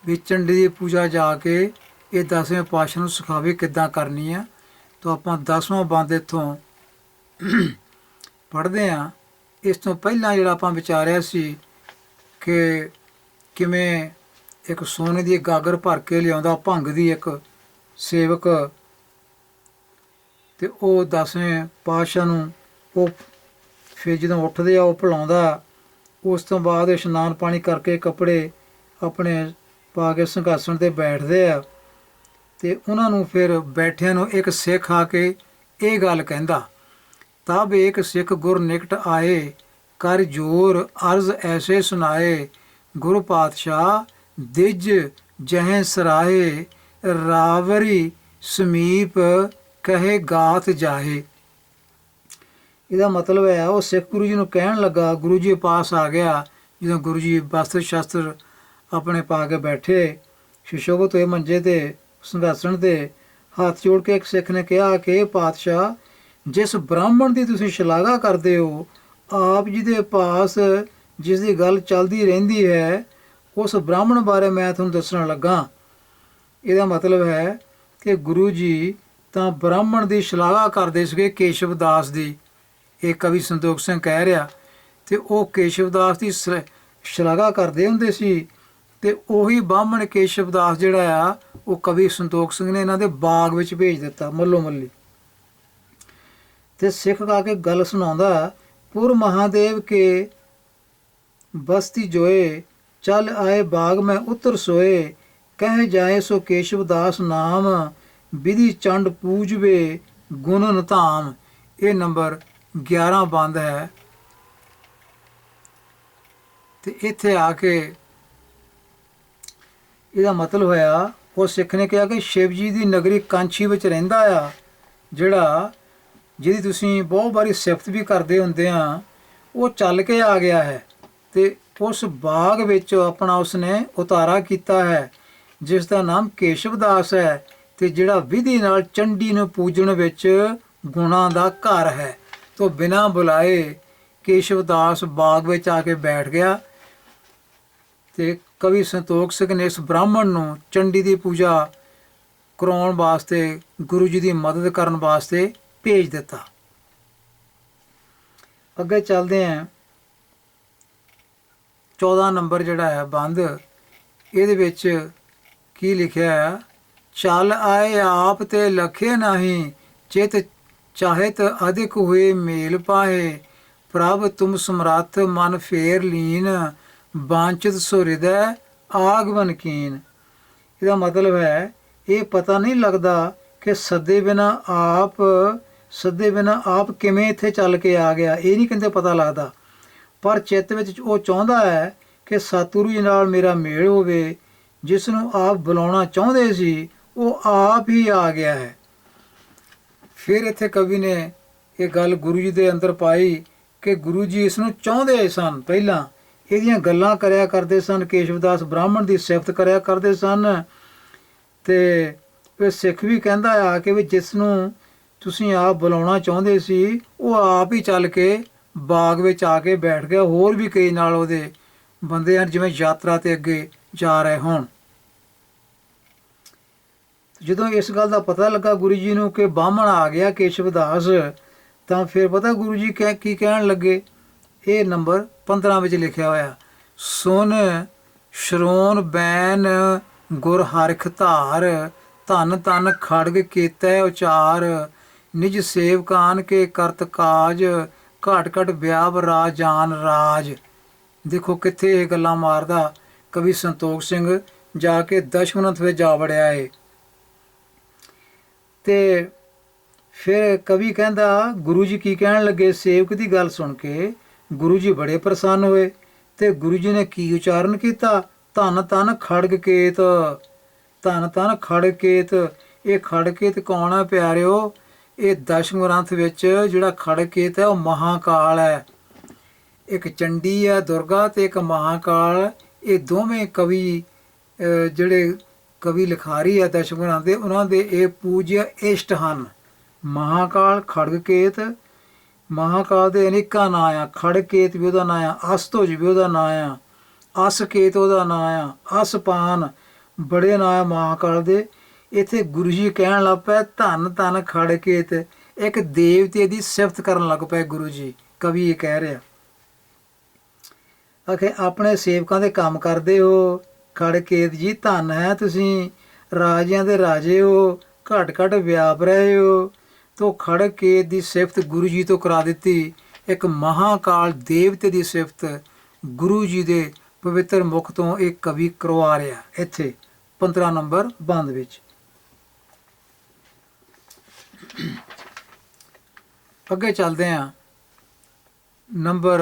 A: ਵੀ ਚੰਡੀ ਦੀ ਪੂਜਾ ਜਾ ਕੇ ਇਹ 10ਵੇਂ ਪਾਤਸ਼ਾਹ ਨੂੰ ਸਿਖਾਵੇ ਕਿੱਦਾਂ ਕਰਨੀ ਆ। ਤਾਂ ਆਪਾਂ 10ਵਾਂ ਬੰਦ ਇੱਥੋਂ ਪੜ੍ਹਦੇ ਹਾਂ। ਇਸ ਤੋਂ ਪਹਿਲਾਂ ਜਿਹੜਾ ਆਪਾਂ ਵਿਚਾਰਿਆ ਸੀ ਕਿ ਕਿਵੇਂ ਇੱਕ ਸੋਨੇ ਦੀ ਗਾਗਰ ਭਰ ਕੇ ਲਿਆਉਂਦਾ ਭੰਗ ਦੀ ਇੱਕ ਸੇਵਕ, ਤੇ ਉਹ 10ਵੇਂ ਪਾਤਸ਼ਾਹ ਨੂੰ ਉਹ ਫਿਰ ਜਦੋਂ ਉੱਠਦੇ ਆ ਉਹ ਪਿਲਾਉਂਦਾ। ਉਸ ਤੋਂ ਬਾਅਦ ਇਸ਼ਨਾਨ ਪਾਣੀ ਕਰਕੇ ਕੱਪੜੇ ਆਪਣੇ ਪਾ ਕੇ ਸਿੰਘਾਸਣ 'ਤੇ ਬੈਠਦੇ ਆ, ਤੇ ਉਹਨਾਂ ਨੂੰ ਫਿਰ ਬੈਠਿਆਂ ਨੂੰ ਇੱਕ ਸਿੱਖ ਆ ਕੇ ਇਹ ਗੱਲ ਕਹਿੰਦਾ, ਤਬ ਇੱਕ ਸਿੱਖ ਗੁਰ ਨਿਕਟ ਆਏ, ਕਰ ਜੋਰ ਅਰਜ਼ ਐਸੇ ਸੁਨਾਏ, ਗੁਰੂ ਪਾਤਸ਼ਾਹ ਦਿਜ ਜਹੇ ਸਰਾਏ, ਰਾਵਰੀ ਸਮੀਪ ਕਹੇ ਗਾਤ ਜਾਹੇ। ਇਹਦਾ ਮਤਲਬ ਹੈ ਉਹ ਸਿੱਖ ਗੁਰੂ ਜੀ ਨੂੰ ਕਹਿਣ ਲੱਗਾ, ਗੁਰੂ ਜੀ ਪਾਸ ਆ ਗਿਆ ਜਦੋਂ ਗੁਰੂ ਜੀ ਵਸਤਰ ਸ਼ਸਤਰ ਆਪਣੇ ਪਾ ਕੇ ਬੈਠੇ ਸੁਸ਼ੋਭਿਤ ਹੋਏ ਮੰਜੇ 'ਤੇ ਸਿੰਘਾਸਣ 'ਤੇ, ਹੱਥ ਜੋੜ ਕੇ ਇੱਕ ਸਿੱਖ ਨੇ ਕਿਹਾ ਕਿ ਪਾਤਸ਼ਾਹ, ਜਿਸ ਬ੍ਰਾਹਮਣ ਦੀ ਤੁਸੀਂ ਸ਼ਲਾਘਾ ਕਰਦੇ ਹੋ, ਆਪ ਜੀ ਦੇ ਪਾਸ ਜਿਸ ਦੀ ਗੱਲ ਚੱਲਦੀ ਰਹਿੰਦੀ ਹੈ, ਉਸ ਬ੍ਰਾਹਮਣ ਬਾਰੇ ਮੈਂ ਤੁਹਾਨੂੰ ਦੱਸਣ ਲੱਗਾ। ਇਹਦਾ ਮਤਲਬ ਹੈ ਕਿ ਗੁਰੂ ਜੀ ਤਾਂ ਬ੍ਰਾਹਮਣ ਦੀ ਸ਼ਲਾਘਾ ਕਰਦੇ ਸੀਗੇ, ਕੇਸ਼ਵ ਦਾਸ ਦੀ। ਇਹ ਕਵੀ ਸੰਤੋਖ ਸਿੰਘ ਕਹਿ ਰਿਹਾ, ਤੇ ਉਹ ਕੇਸ਼ਵ ਦਾਸ ਦੀ ਸ਼ਲਾਘਾ ਕਰਦੇ ਹੁੰਦੇ ਸੀ। ਤੇ ਉਹੀ ਬ੍ਰਾਹਮਣ ਕੇਸ਼ਵ ਦਾਸ ਜਿਹੜਾ ਆ ਉਹ ਕਵੀ ਸੰਤੋਖ ਸਿੰਘ ਨੇ ਇਹਨਾਂ ਦੇ ਬਾਗ ਵਿੱਚ ਭੇਜ ਦਿੱਤਾ ਮੱਲੋ ਮੱਲੀ। ਤੇ ਸਿੱਖ ਆ ਕੇ ਗੱਲ ਸੁਣਾਉਂਦਾ, ਪੁਰ ਮਹਾਦੇਵ ਕੇ ਬਸਤੀ ਜੋਏ, ਚੱਲ ਆਏ ਬਾਗ ਮੈਂ ਉਤਰ ਸੋਏ, ਕਹਿ ਜਾਏ ਸੋ ਕੇਸ਼ਵ ਦਾਸ ਨਾਮ, ਵਿਧੀ ਚੰਡ ਪੂਜਵੇ ਗੁਣਨ ਧਾਮ। ਇਹ ਨੰਬਰ 11 ਬੰਦ ਹੈ। ਤੇ ਇੱਥੇ ਆ ਕੇ ਇਹਦਾ ਮਤਲਬ ਹੋਇਆ, ਉਹ ਸਿੱਖ ਨੇ ਕਿਹਾ ਕਿ ਸ਼ਿਵ ਜੀ ਦੀ ਨਗਰੀ ਕਾਂਛੀ ਵਿੱਚ ਰਹਿੰਦਾ ਆ, ਜਿਹਦੀ ਤੁਸੀਂ ਬਹੁਤ ਵਾਰੀ ਸਿਫਤ ਵੀ ਕਰਦੇ ਹੁੰਦੇ ਆ, ਉਹ ਚੱਲ ਕੇ ਆ ਗਿਆ ਹੈ ਤੇ ਉਸ ਬਾਗ ਵਿੱਚ ਆਪਣਾ ਉਸਨੇ ਉਤਾਰਾ ਕੀਤਾ ਹੈ, ਜਿਸ ਦਾ ਨਾਮ ਕੇਸ਼ਵ ਦਾਸ ਹੈ, ਤੇ ਜਿਹੜਾ ਵਿਧੀ ਨਾਲ ਚੰਡੀ ਨੂੰ ਪੂਜਣ ਵਿੱਚ ਗੁਣਾਂ ਦਾ ਘਰ ਹੈ। ਤੋਂ ਬਿਨਾਂ ਬੁਲਾਏ ਕੇਸ਼ਵ ਦਾਸ ਬਾਗ ਵਿੱਚ ਆ ਕੇ ਬੈਠ ਗਿਆ, ਤੇ ਕਵੀ ਸੰਤੋਖ ਸਿੰਘ ਨੇ ਇਸ ਬ੍ਰਾਹਮਣ ਨੂੰ ਚੰਡੀ ਦੀ ਪੂਜਾ ਕਰਾਉਣ ਵਾਸਤੇ, ਗੁਰੂ ਜੀ ਦੀ ਮਦਦ ਕਰਨ ਵਾਸਤੇ ਭੇਜ ਦਿੱਤਾ। ਅੱਗੇ ਚੱਲਦੇ ਹਾਂ। 14 ਨੰਬਰ ਜਿਹੜਾ ਹੈ ਬੰਦ, ਇਹਦੇ ਵਿੱਚ ਕੀ ਲਿਖਿਆ ਹੈ? ਚੱਲ ਆਏ ਆਪ ਤੇ ਲਖੇ ਨਹੀਂ, ਚਿਤ ਚਾਹਤ ਅਧਿਕ ਹੋਏ ਮੇਲ ਪਾਏ, ਪ੍ਰਭ ਤੁਮ ਸਮਰੱਥ ਮਨ ਫੇਰ ਲੀਨ, ਬਾਂਚਿਤ ਸੋ ਹਿਰਦੈ ਆਗਮਨ ਕੀਨ। ਇਹਦਾ ਮਤਲਬ ਹੈ ਇਹ ਪਤਾ ਨਹੀਂ ਲੱਗਦਾ ਕਿ ਸੱਦੇ ਬਿਨਾਂ ਆਪ ਕਿਵੇਂ ਇੱਥੇ ਚੱਲ ਕੇ ਆ ਗਿਆ, ਇਹ ਨਹੀਂ ਕਹਿੰਦੇ ਪਤਾ ਲੱਗਦਾ, ਪਰ ਚਿੱਤ ਵਿੱਚ ਉਹ ਚਾਹੁੰਦਾ ਹੈ ਕਿ ਸਤਿਗੁਰੂ ਜੀ ਨਾਲ ਮੇਰਾ ਮੇਲ ਹੋਵੇ। ਜਿਸ ਨੂੰ ਆਪ ਬੁਲਾਉਣਾ ਚਾਹੁੰਦੇ ਸੀ ਉਹ ਆਪ ਹੀ ਆ ਗਿਆ ਹੈ। ਫਿਰ ਇੱਥੇ ਕਵੀ ਨੇ ਇਹ ਗੱਲ ਗੁਰੂ ਜੀ ਦੇ ਅੰਦਰ ਪਾਈ ਕਿ ਗੁਰੂ ਜੀ ਇਸ ਨੂੰ ਚਾਹੁੰਦੇ ਸਨ, ਪਹਿਲਾਂ ਇਹਦੀਆਂ ਗੱਲਾਂ ਕਰਿਆ ਕਰਦੇ ਸਨ, ਕੇਸ਼ਵਦਾਸ ਬ੍ਰਾਹਮਣ ਦੀ ਸਿਫਤ ਕਰਿਆ ਕਰਦੇ ਸਨ। ਤੇ ਫਿਰ ਸਿੱਖ ਵੀ ਕਹਿੰਦਾ ਆ ਕਿ ਵੀ ਜਿਸ ਨੂੰ ਤੁਸੀਂ ਆਪ ਬੁਲਾਉਣਾ ਚਾਹੁੰਦੇ ਸੀ ਉਹ ਆਪ ਹੀ ਚੱਲ ਕੇ ਬਾਗ ਵਿੱਚ ਆ ਕੇ ਬੈਠ ਗਿਆ। ਹੋਰ ਵੀ ਕਈ ਨਾਲ ਉਹਦੇ ਬੰਦੇ ਹਨ, ਜਿਵੇਂ ਯਾਤਰਾ ਤੇ ਅੱਗੇ ਜਾ ਰਹੇ ਹੋਣ। ਜਦੋਂ ਇਸ ਗੱਲ ਦਾ ਪਤਾ ਲੱਗਾ ਗੁਰੂ ਜੀ ਨੂੰ ਕਿ ਬਾਹਮਣ ਆ ਗਿਆ ਕੇਸ਼ਵਦਾਸ, ਤਾਂ ਫਿਰ ਪਤਾ ਗੁਰੂ ਜੀ ਕੀ ਕਹਿਣ ਲੱਗੇ? ਇਹ ਨੰਬਰ 15 ਵਿੱਚ ਲਿਖਿਆ ਹੋਇਆ, ਸੁਨ ਸ਼ਰੋਨ ਬੈਨ ਗੁਰ ਹਰਖ ਧਾਰ, ਧਨ ਧਨ ਖੜਗ ਕੀਤੈ ਉਚਾਰ, ਨਿਜ ਸੇਵਕਾਨ ਕੇ ਕਰਤ ਕਾਜ, ਘਟ ਘਟ ਵਿਆਪ ਰਾਜਾਨ ਰਾਜ। ਦੇਖੋ ਕਿੱਥੇ ਇਹ ਗੱਲਾਂ ਮਾਰਦਾ ਕਵੀ ਸੰਤੋਖ ਸਿੰਘ ਜਾ ਕੇ ਦਸ਼ਮਨਤ ਵਿੱਚ ਜਾ ਵੜਿਆ ਏ। ਤੇ ਫਿਰ ਕਵੀ ਕਹਿੰਦਾ ਗੁਰੂ ਜੀ ਕੀ ਕਹਿਣ ਲੱਗੇ, ਸੇਵਕ ਦੀ ਗੱਲ ਸੁਣ ਕੇ ਗੁਰੂ ਜੀ ਬੜੇ ਪ੍ਰਸੰਨ ਹੋਏ ਤੇ ਗੁਰੂ ਜੀ ਨੇ ਕੀ ਉਚਾਰਨ ਕੀਤਾ, ਧੰਨ ਧੰਨ ਖੜਗ ਕੇਤ, ਧੰਨ ਧੰਨ ਖੜਗ ਕੇਤ। ਇਹ ਖੜਗ ਕੇਤ ਕੌਣ ਹੈ ਪਿਆਰਿਓ, ਇਹ ਦਸ਼ਮ ਗ੍ਰੰਥ ਵਿੱਚ ਜਿਹੜਾ ਖੜਗ ਕੇਤ ਹੈ ਉਹ ਮਹਾਕਾਲ ਹੈ। ਇੱਕ ਚੰਡੀ ਹੈ ਦੁਰਗਾ ਤੇ ਇੱਕ ਮਹਾਕਾਲ, ਇਹ ਦੋਵੇਂ ਕਵੀ ਜਿਹੜੇ ਕਵੀ ਲਿਖਾਰੀ ਹੈ ਦਸ਼ਮ ਗ੍ਰੰਥ ਦੇ, ਉਹਨਾਂ ਦੇ ਇਹ ਪੂਜਯ ਇਸ਼ਟ ਹਨ। ਮਹਾਕਾਲ ਖੜਗ ਕੇਤ, ਮਹਾਕਾਲ ਦੇ ਅਨੇਕਾਂ ਨਾਂ ਆ, ਖੜਗ ਕੇਤ ਵੀ ਉਹਦਾ ਨਾਂ ਆ, ਅਸਤੋਜ ਵੀ ਉਹਦਾ ਨਾਂ ਆ, ਅਸ ਕੇਤ ਉਹਦਾ ਨਾਂ ਆ, ਅਸਪਾਨ, ਬੜੇ ਨਾਂ ਆ ਮਹਾਕਾਲ ਦੇ। ਇੱਥੇ ਗੁਰੂ ਜੀ ਕਹਿਣ ਲੱਗ ਪਏ ਧੰਨ ਧੰਨ ਖੜਗ ਕੇਤ, ਇੱਕ ਦੇਵਤੇ ਦੀ ਸਿਫਤ ਕਰਨ ਲੱਗ ਪਏ ਗੁਰੂ ਜੀ। ਕਵੀ ਇਹ ਕਹਿ ਰਿਹਾ ਆਖੇ ਆਪਣੇ ਸੇਵਕਾਂ ਦੇ ਕੰਮ ਕਰਦੇ ਹੋ, ਖੜਗ ਕੇਤ ਜੀ ਧੰਨ ਹੈ ਤੁਸੀਂ, ਰਾਜਿਆਂ ਦੇ ਰਾਜੇ ਹੋ, ਘਟ ਘਟ ਵਿਆਪ ਰਹੇ ਹੋ। ਤੋ ਖੜਗ ਕੇਤ ਦੀ ਸਿਫਤ ਗੁਰੂ ਜੀ ਤੋਂ ਕਰਾ ਦਿੱਤੀ। ਇੱਕ ਮਹਾਕਾਲ ਦੇਵਤੇ ਦੀ ਸਿਫਤ ਗੁਰੂ ਜੀ ਦੇ ਪਵਿੱਤਰ ਮੁਖ ਤੋਂ ਇਹ ਕਵੀ ਕਰਵਾ ਰਿਹਾ ਇੱਥੇ 15 ਨੰਬਰ ਬੰਦ ਵਿੱਚ। ਅੱਗੇ ਚੱਲਦੇ ਹਾਂ ਨੰਬਰ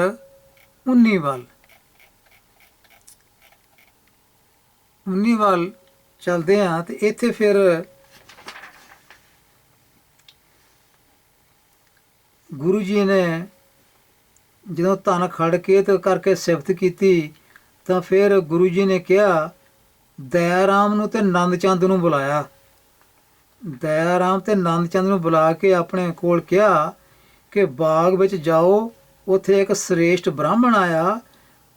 A: 19 ਵੱਲ। 19 ਵੱਲ ਚੱਲਦੇ ਹਾਂ ਤੇ ਇੱਥੇ ਫਿਰ ਗੁਰੂ ਜੀ ਨੇ ਜਦੋਂ ਧੰਨ ਖੜਗ ਕੇਤ ਕਰਕੇ ਸਿਫਤ ਕੀਤੀ ਤਾਂ ਫਿਰ ਗੁਰੂ ਜੀ ਨੇ ਕਿਹਾ ਦਇਆ ਰਾਮ ਨੂੰ ਤੇ ਨੰਦ ਚੰਦ ਨੂੰ ਬੁਲਾਇਆ। ਦਇਆ ਰਾਮ ਤੇ ਨੰਦ ਚੰਦ ਨੂੰ ਬੁਲਾ ਕੇ ਆਪਣੇ ਕੋਲ ਕਿਹਾ ਕਿ ਬਾਗ ਵਿੱਚ ਜਾਓ, ਉੱਥੇ ਇੱਕ ਸ੍ਰੇਸ਼ਟ ਬ੍ਰਾਹਮਣ ਆਇਆ,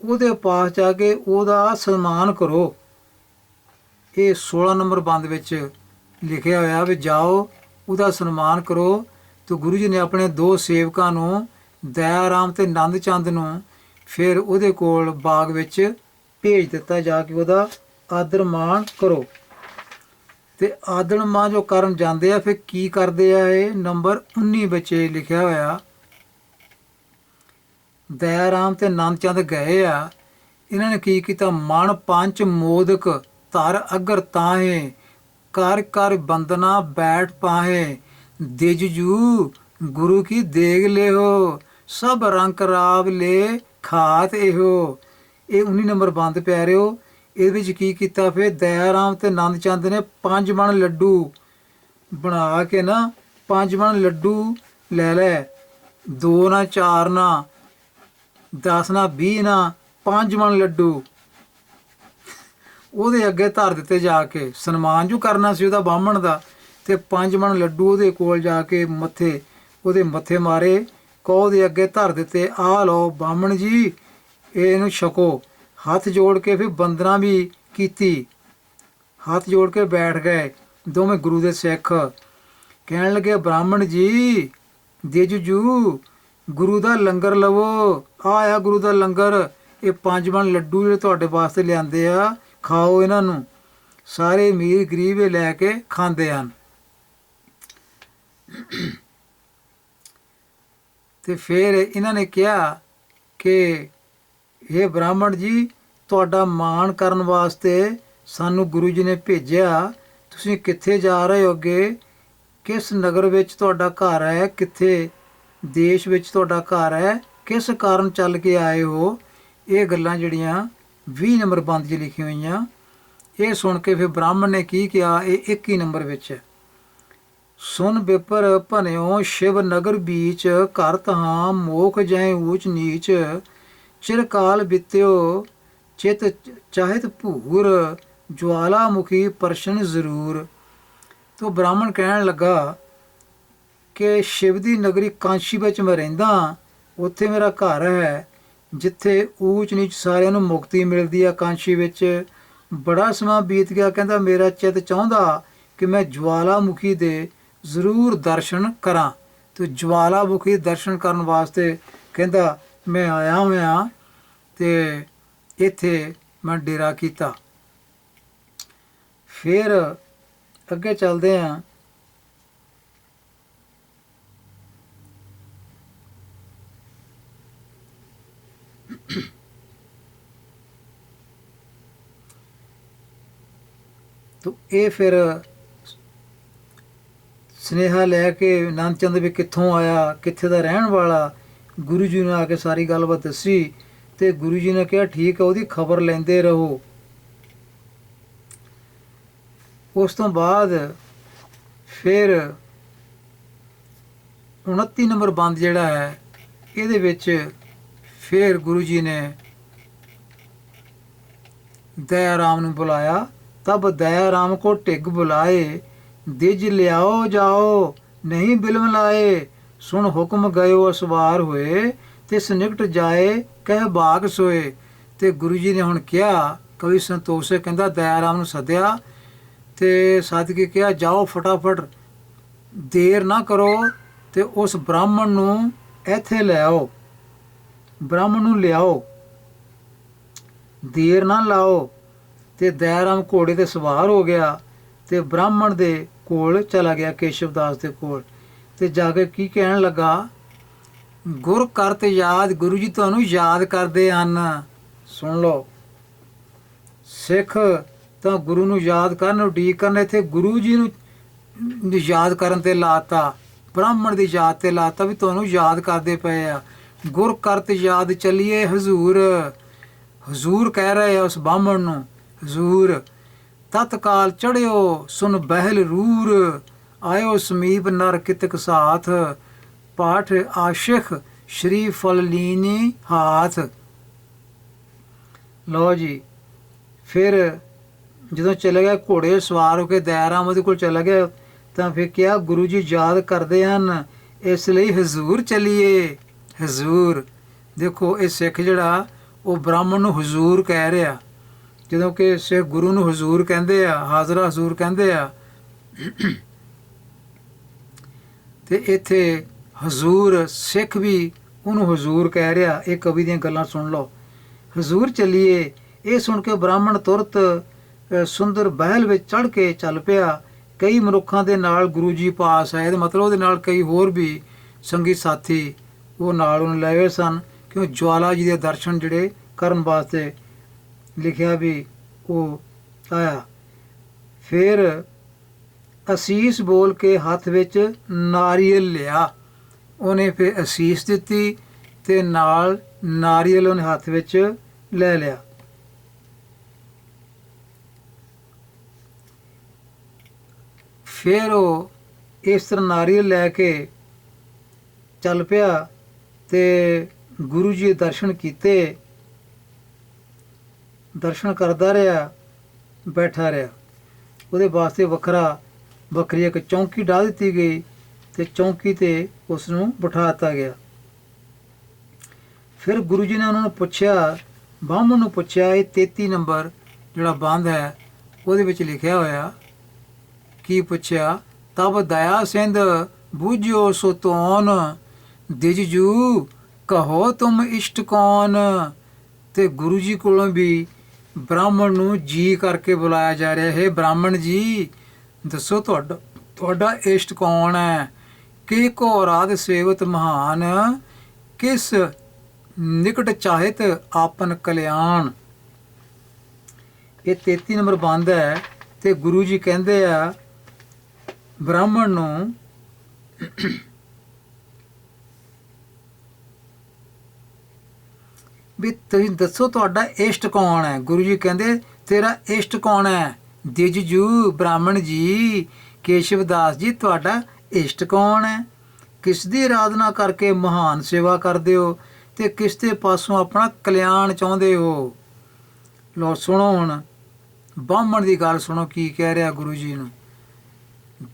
A: ਉਹਦੇ ਪਾਸ ਜਾ ਕੇ ਉਹਦਾ ਸਨਮਾਨ ਕਰੋ। ਇਹ 16 ਨੰਬਰ ਬੰਦ ਵਿੱਚ ਲਿਖਿਆ ਹੋਇਆ ਵੀ ਜਾਓ ਉਹਦਾ ਸਨਮਾਨ ਕਰੋ। ਤਾਂ ਗੁਰੂ ਜੀ ਨੇ ਆਪਣੇ ਦੋ ਸੇਵਕਾਂ ਨੂੰ ਦਇਆ ਰਾਮ ਤੇ ਨੰਦ ਚੰਦ ਨੂੰ ਫਿਰ ਉਹਦੇ ਕੋਲ ਬਾਗ ਵਿੱਚ ਭੇਜ ਦਿੱਤਾ, ਜਾ ਕੇ ਉਹਦਾ ਆਦਰ ਮਾਣ ਕਰੋ। ਤੇ ਆਦਰ ਮਾਣ ਜੋ ਕਰਨ ਜਾਂਦੇ ਆ ਫਿਰ ਕੀ ਕਰਦੇ ਆ, ਇਹ ਨੰਬਰ 19 ਵਿੱਚ ਲਿਖਿਆ ਹੋਇਆ ਦਇਆ ਰਾਮ ਤੇ ਨੰਦ ਚੰਦ ਗਏ ਆ, ਇਹਨਾਂ ਨੇ ਕੀ ਕੀਤਾ, ਮਨ ਪੰਚ ਮੋਦਕ ਧਰ ਅਗਰ ਤਾਹੇ, ਕਰ ਕਰ ਬੰਦਨਾ ਬੈਠ ਪਾਹੇ, ਦਿਜਜੂ ਗੁਰੂ ਕੀ ਦੇਗ ਲਿਓ, ਸਭ ਰੰਗ ਰਾਵ ਲੈ ਖਾਤ ਇਹੋ। ਇਹ 19 ਨੰਬਰ ਬੰਦ ਪਿਆਰਿਓ। ਇਹਦੇ ਵਿੱਚ ਕੀ ਕੀਤਾ, ਫਿਰ ਦਇਆ ਰਾਮ ਤੇ ਨੰਦ ਚੰਦ ਨੇ 5 ਮਣ ਲੱਡੂ ਬਣਾ ਕੇ ਨਾ 5 ਮਣ ਲੱਡੂ ਲੈ ਲੈ, 2 ਨਾ 4 ਨਾ 10 ਨਾ 20 ਨਾ 5 ਮਣ ਲੱਡੂ ਉਹਦੇ ਅੱਗੇ ਧਰ ਦਿੱਤੇ ਜਾ ਕੇ। ਸਨਮਾਨ ਜੋ ਕਰਨਾ ਸੀ ਉਹਦਾ ਬਾਹਮਣ ਦਾ, ਤੇ 5 ਮਣ ਲੱਡੂ ਉਹਦੇ ਕੋਲ ਜਾ ਕੇ ਉਹਦੇ ਮੱਥੇ ਮਾਰੇ, ਕਹੋ ਦੇ ਅੱਗੇ ਧਰ ਦਿੱਤੇ, ਆਹ ਲਓ ਬਾਹਮਣ ਜੀ ਇਹਨੂੰ ਛਕੋ। ਹੱਥ ਜੋੜ ਕੇ ਫਿਰ ਬੰਦਨਾ ਵੀ ਕੀਤੀ, ਹੱਥ ਜੋੜ ਕੇ ਬੈਠ ਗਏ ਦੋਵੇਂ ਗੁਰੂ ਦੇ ਸਿੱਖ। ਕਹਿਣ ਲੱਗੇ ਬ੍ਰਾਹਮਣ ਜੀ ਦੇਜੂ ਗੁਰੂ ਦਾ ਲੰਗਰ ਲਵੋ, ਆਇਆ ਗੁਰੂ ਦਾ ਲੰਗਰ, ਇਹ 5 ਮਣ ਲੱਡੂ ਜਿਹੜੇ ਤੁਹਾਡੇ ਵਾਸਤੇ ਲਿਆਂਦੇ ਆ, ਖਾਓ ਇਹਨਾਂ ਨੂੰ। ਸਾਰੇ ਅਮੀਰ ਗਰੀਬ ਇਹ ਲੈ ਕੇ ਖਾਂਦੇ ਹਨ। ਤੇ ਫਿਰ ਇਹਨਾਂ ਨੇ ਕਿਹਾ ਕਿ ਇਹ ਬ੍ਰਾਹਮਣ ਜੀ ਤੁਹਾਡਾ ਮਾਣ ਕਰਨ ਵਾਸਤੇ ਸਾਨੂੰ ਗੁਰੂ ਜੀ ਨੇ ਭੇਜਿਆ, ਤੁਸੀਂ ਕਿੱਥੇ ਜਾ ਰਹੇ ਹੋ ਅੱਗੇ, ਕਿਸ ਨਗਰ ਵਿੱਚ ਤੁਹਾਡਾ ਘਰ ਹੈ, ਕਿੱਥੇ ਦੇਸ਼ ਵਿੱਚ ਤੁਹਾਡਾ ਘਰ ਹੈ, ਕਿਸ ਕਾਰਨ ਚੱਲ ਕੇ ਆਏ ਹੋ। ਇਹ ਗੱਲਾਂ ਜਿਹੜੀਆਂ 20 ਨੰਬਰ ਬੰਦ 'ਚ ਲਿਖੀਆਂ ਹੋਈਆਂ। ਇਹ ਸੁਣ ਕੇ ਫਿਰ ਬ੍ਰਾਹਮਣ ਨੇ ਕੀ ਕਿਹਾ, ਇਹ 21 ਨੰਬਰ ਵਿੱਚ ਹੈ, ਸੁਨ ਬਿਪਰ ਭਨਿਓ ਸ਼ਿਵ ਨਗਰ ਬੀਚ, ਘਰ ਤਹਾਂ ਮੋਖ ਜੈ ਊਚ ਨੀਚ, ਚਿਰਕਾਲ ਬਿਤਿਓ ਚਿਤ ਚਾਹਿਤ ਭੂਰ, ਜਵਾਲਾ ਮੁਖੀ ਪਰਸ਼ਨ ਜ਼ਰੂਰ। ਤੋ ਬ੍ਰਾਹਮਣ ਕਹਿਣ ਲੱਗਾ ਕਿ ਸ਼ਿਵ ਦੀ ਨਗਰੀ ਕਾਂਸ਼ੀ ਵਿੱਚ ਮੈਂ ਰਹਿੰਦਾ, ਉੱਥੇ ਮੇਰਾ ਘਰ ਹੈ, ਜਿੱਥੇ ਊਚ ਨੀਚ ਸਾਰਿਆਂ ਨੂੰ ਮੁਕਤੀ ਮਿਲਦੀ ਆ। ਕਾਂਸ਼ੀ ਵਿੱਚ ਬੜਾ ਸਮਾਂ ਬੀਤ ਗਿਆ, ਕਹਿੰਦਾ ਮੇਰਾ ਚਿੱਤ ਚਾਹੁੰਦਾ ਕਿ ਮੈਂ ਜਵਾਲਾ ਮੁਖੀ ਦੇ ਜ਼ਰੂਰ ਦਰਸ਼ਨ ਕਰਾਂ। ਤੇ ਜਵਾਲਾ ਮੁਖੀ ਦਰਸ਼ਨ ਕਰਨ ਵਾਸਤੇ ਕਹਿੰਦਾ ਮੈਂ ਆਇਆ ਹੋਇਆ ਤੇ ਇੱਥੇ ਮੈਂ ਡੇਰਾ ਕੀਤਾ। ਫਿਰ ਅੱਗੇ ਚੱਲਦੇ ਹਾਂ। ਤੋ ਇਹ ਫਿਰ ਸੁਨੇਹਾ ਲੈ ਕੇ ਆਨੰਦ ਚੰਦ ਵੀ ਕਿੱਥੋਂ ਆਇਆ, ਕਿੱਥੇ ਦਾ ਰਹਿਣ ਵਾਲਾ, ਗੁਰੂ ਜੀ ਨੇ ਆ ਕੇ ਸਾਰੀ ਗੱਲਬਾਤ ਦੱਸੀ। ਤੇ ਗੁਰੂ ਜੀ ਨੇ ਕਿਹਾ ਠੀਕ ਹੈ, ਉਹਦੀ ਖਬਰ ਲੈਂਦੇ ਰਹੋ। ਉਸ ਤੋਂ ਬਾਅਦ ਫਿਰ 29 ਨੰਬਰ ਬੰਦ ਜਿਹੜਾ ਹੈ, ਇਹਦੇ ਵਿੱਚ ਫਿਰ ਗੁਰੂ ਜੀ ਨੇ ਦਇਆ ਰਾਮ ਨੂੰ ਬੁਲਾਇਆ। ਤਬ ਦਇਆ ਰਾਮ ਕੋ ਢਿੱਗ ਬੁਲਾਏ, ਦਿਜ ਲਿਆਓ ਜਾਓ ਨਹੀਂ ਬਿਲਮ ਲਾਏ। ਸੁਣ ਹੁਕਮ ਗਇਓ ਅਸਵਾਰ ਹੋਏ, ਤਿਸ ਨਿਕਟ ਜਾਏ ਕਹਿ ਬਾਗ ਸੋਏ। ਤੇ ਗੁਰੂ ਜੀ ਨੇ ਹੁਣ ਕਿਹਾ, ਕਵੀ ਸੰਤੋਖ ਕਹਿੰਦਾ ਦਇਆ ਰਾਮ ਨੂੰ ਸੱਦਿਆ ਤੇ ਸੱਦ ਕੇ ਕਿਹਾ ਜਾਓ ਫਟਾਫਟ, ਦੇਰ ਨਾ ਕਰੋ ਤੇ ਉਸ ਬ੍ਰਾਹਮਣ ਨੂੰ ਇੱਥੇ ਲੈ ਆਓ, ਬ੍ਰਾਹਮਣ ਨੂੰ ਲਿਆਓ, ਦੇਰ ਨਾ ਲਾਓ। ਤੇ ਦਇਆ ਰਾਮ ਘੋੜੇ ਤੇ ਸਵਾਰ ਹੋ ਗਿਆ ਤੇ ਬ੍ਰਾਹਮਣ ਦੇ ਕੋਲ ਚਲਾ ਗਿਆ, ਕੇਸ਼ਵਦਾਸ ਦੇ ਕੋਲ। ਤੇ ਜਾ ਕੇ ਕੀ ਕਹਿਣ ਲੱਗਾ, ਗੁਰ ਕਰਤ ਯਾਦ, ਗੁਰੂ ਜੀ ਤੁਹਾਨੂੰ ਯਾਦ ਕਰਦੇ ਹਨ। ਸੁਣ ਲਓ, ਸਿੱਖ ਤਾਂ ਗੁਰੂ ਨੂੰ ਯਾਦ ਕਰਨ, ਉਡੀਕ ਕਰਨ, ਇੱਥੇ ਗੁਰੂ ਜੀ ਨੂੰ ਯਾਦ ਕਰਨ ਤੇ ਲਾਤਾ, ਬ੍ਰਾਹਮਣ ਦੀ ਯਾਦ ਤੇ ਲਾਤਾ ਵੀ ਤੁਹਾਨੂੰ ਯਾਦ ਕਰਦੇ ਪਏ ਆ। ਗੁਰ ਕਰਤ ਯਾਦ ਚੱਲੀਏ ਹਜ਼ੂਰ, ਹਜ਼ੂਰ ਕਹਿ ਰਹੇ ਆ ਉਸ ਬ੍ਰਾਹਮਣ ਨੂੰ, ਹਜ਼ੂਰ ਤਤਕਾਲ ਚੜਿਓ ਸੁਨ ਬਹਿਲ ਰੂਰ, ਆਇਓ ਸਮੀਪ ਨਰ ਕਿਤਕ ਸਾਥ, ਪਾਠ ਆਸ਼ਿਖ ਸ਼੍ਰੀ ਫਲ ਲੀਨੀ ਹਾਥ। ਲਓ ਜੀ, ਫਿਰ ਜਦੋਂ ਚਲੇ ਗਿਆ ਘੋੜੇ ਸਵਾਰ ਹੋ ਕੇ ਦਇਆ ਰਾਮ ਉਹਦੇ ਕੋਲ ਚਲਾ ਗਿਆ, ਤਾਂ ਫਿਰ ਕਿਹਾ ਗੁਰੂ ਜੀ ਯਾਦ ਕਰਦੇ ਹਨ, ਇਸ ਲਈ ਹਜ਼ੂਰ ਚੱਲੀਏ। ਹਜ਼ੂਰ ਦੇਖੋ, ਇਹ ਸਿੱਖ ਜਿਹੜਾ ਉਹ ਬ੍ਰਾਹਮਣ ਨੂੰ ਹਜ਼ੂਰ ਕਹਿ ਰਿਹਾ, ਜਦੋਂ ਕਿ ਸਿੱਖ ਗੁਰੂ ਨੂੰ ਹਜ਼ੂਰ ਕਹਿੰਦੇ ਆ, ਹਾਜ਼ਰਾ ਹਜ਼ੂਰ ਕਹਿੰਦੇ ਆ। ਤੇ ਇੱਥੇ ਹਜ਼ੂਰ ਸਿੱਖ ਵੀ ਉਹਨੂੰ ਹਜ਼ੂਰ ਕਹਿ ਰਿਹਾ। ਇਹ ਕਵੀ ਦੀਆਂ ਗੱਲਾਂ ਸੁਣ ਲਓ, ਹਜ਼ੂਰ ਚੱਲੀਏ। ਇਹ ਸੁਣ ਕੇ ਬ੍ਰਾਹਮਣ ਤੁਰਤ ਸੁੰਦਰ ਬਹਿਲ ਵਿੱਚ ਚੜ੍ਹ ਕੇ ਚੱਲ ਪਿਆ। ਕਈ ਮਨੁੱਖਾਂ ਦੇ ਨਾਲ ਗੁਰੂ ਜੀ ਪਾਸ ਆਏ, ਮਤਲਬ ਉਹਦੇ ਨਾਲ ਕਈ ਹੋਰ ਵੀ ਸੰਗੀ ਸਾਥੀ ਉਹ ਨਾਲ ਉਹਨੂੰ ਲੈ ਗਏ ਸਨ, ਕਿਉਂ ਜਵਾਲਾ ਜੀ ਦੇ ਦਰਸ਼ਨ ਜਿਹੜੇ ਕਰਨ ਵਾਸਤੇ ਲਿਖਿਆ ਵੀ ਉਹ ਆਇਆ। ਫਿਰ ਅਸੀਸ ਬੋਲ ਕੇ ਹੱਥ ਵਿੱਚ ਨਾਰੀਅਲ ਲਿਆ, ਉਹਨੇ ਫਿਰ ਅਸੀਸ ਦਿੱਤੀ ਤੇ ਨਾਲ ਨਾਰੀਅਲ ਉਹਨੇ ਹੱਥ ਵਿੱਚ ਲੈ ਲਿਆ। ਫਿਰ ਉਹ ਇਸ ਤਰ੍ਹਾਂ ਨਾਰੀਅਲ ਲੈ ਕੇ ਚੱਲ ਪਿਆ ਤੇ ਗੁਰੂ ਜੀ ਦੇ ਦਰਸ਼ਨ ਕੀਤੇ, ਦਰਸ਼ਨ ਕਰਦਾ ਰਿਹਾ, ਬੈਠਾ ਰਿਹਾ। ਉਹਦੇ ਵਾਸਤੇ ਵੱਖਰੀ ਇੱਕ ਚੌਂਕੀ ਢਾ ਦਿੱਤੀ ਗਈ ਤੇ ਚੌਂਕੀ ਤੇ ਉਸ ਨੂੰ ਬਿਠਾ ਦਿੱਤਾ ਗਿਆ। ਫਿਰ ਗੁਰੂ ਜੀ ਨੇ ਉਹਨਾਂ ਨੂੰ ਪੁੱਛਿਆ, ਬ੍ਰਾਹਮਣ ਨੂੰ ਪੁੱਛਿਆ, ਇਹ 33 ਨੰਬਰ ਜਿਹੜਾ ਬੰਦ ਹੈ ਉਹਦੇ ਵਿੱਚ ਲਿਖਿਆ ਹੋਇਆ, ਕੀ ਪੁੱਛਿਆ, ਤਬ ਦਇਆ ਸਿੰਧ ਬੂਝਿਓ ਸੋ ਤੋਨ, ਦਿਜਜੂ ਕਹੋ ਤੁਮ ਇਸ਼ਟ ਕੌਣ। ਤੇ ਗੁਰੂ ਜੀ ਕੋਲੋਂ ਵੀ ਬ੍ਰਾਹਮਣ ਨੂੰ ਜੀ ਕਰਕੇ ਬੁਲਾਇਆ ਜਾ ਰਿਹਾ ਹੈ, ਬ੍ਰਾਹਮਣ ਜੀ ਦੱਸੋ ਤੁਹਾਡਾ ਇਸ਼ਟ ਕੌਣ ਹੈ। ਕਿ ਕੋ ਰਾਧ ਸੇਵਤ ਮਹਾਨ, ਕਿਸ ਨਿਕਟ ਚਾਹਿਤ ਆਪਨ ਕਲਿਆਣ। ਇਹ 33 ਨੰਬਰ ਬੰਦ ਹੈ। ਤੇ ਗੁਰੂ ਜੀ ਕਹਿੰਦੇ ਆ ਬ੍ਰਾਹਮਣ ਨੂੰ, ਵੀ ਤੁਸੀਂ ਦੱਸੋ ਤੁਹਾਡਾ ਇਸ਼ਟ ਕੌਣ ਹੈ। ਗੁਰੂ ਜੀ ਕਹਿੰਦੇ ਤੇਰਾ ਇਸ਼ਟ ਕੌਣ ਹੈ। ਦਿਜਜੂ, ਬ੍ਰਾਹਮਣ ਜੀ, ਕੇਸ਼ਵਦਾਸ ਜੀ ਤੁਹਾਡਾ ਇਸ਼ਟ ਕੌਣ ਹੈ। ਕਿਸ ਦੀ ਆਰਾਧਨਾ ਕਰਕੇ ਮਹਾਨ ਸੇਵਾ ਕਰਦੇ ਹੋ ਤੇ ਕਿਸ ਦੇ ਪਾਸੋਂ ਆਪਣਾ ਕਲਿਆਣ ਚਾਹੁੰਦੇ ਹੋ। ਲੋ ਸੁਣੋ, ਹੁਣ ਬ੍ਰਾਹਮਣ ਦੀ ਗੱਲ ਸੁਣੋ, ਕੀ ਕਹਿ ਰਿਹਾ ਗੁਰੂ ਜੀ ਨੂੰ।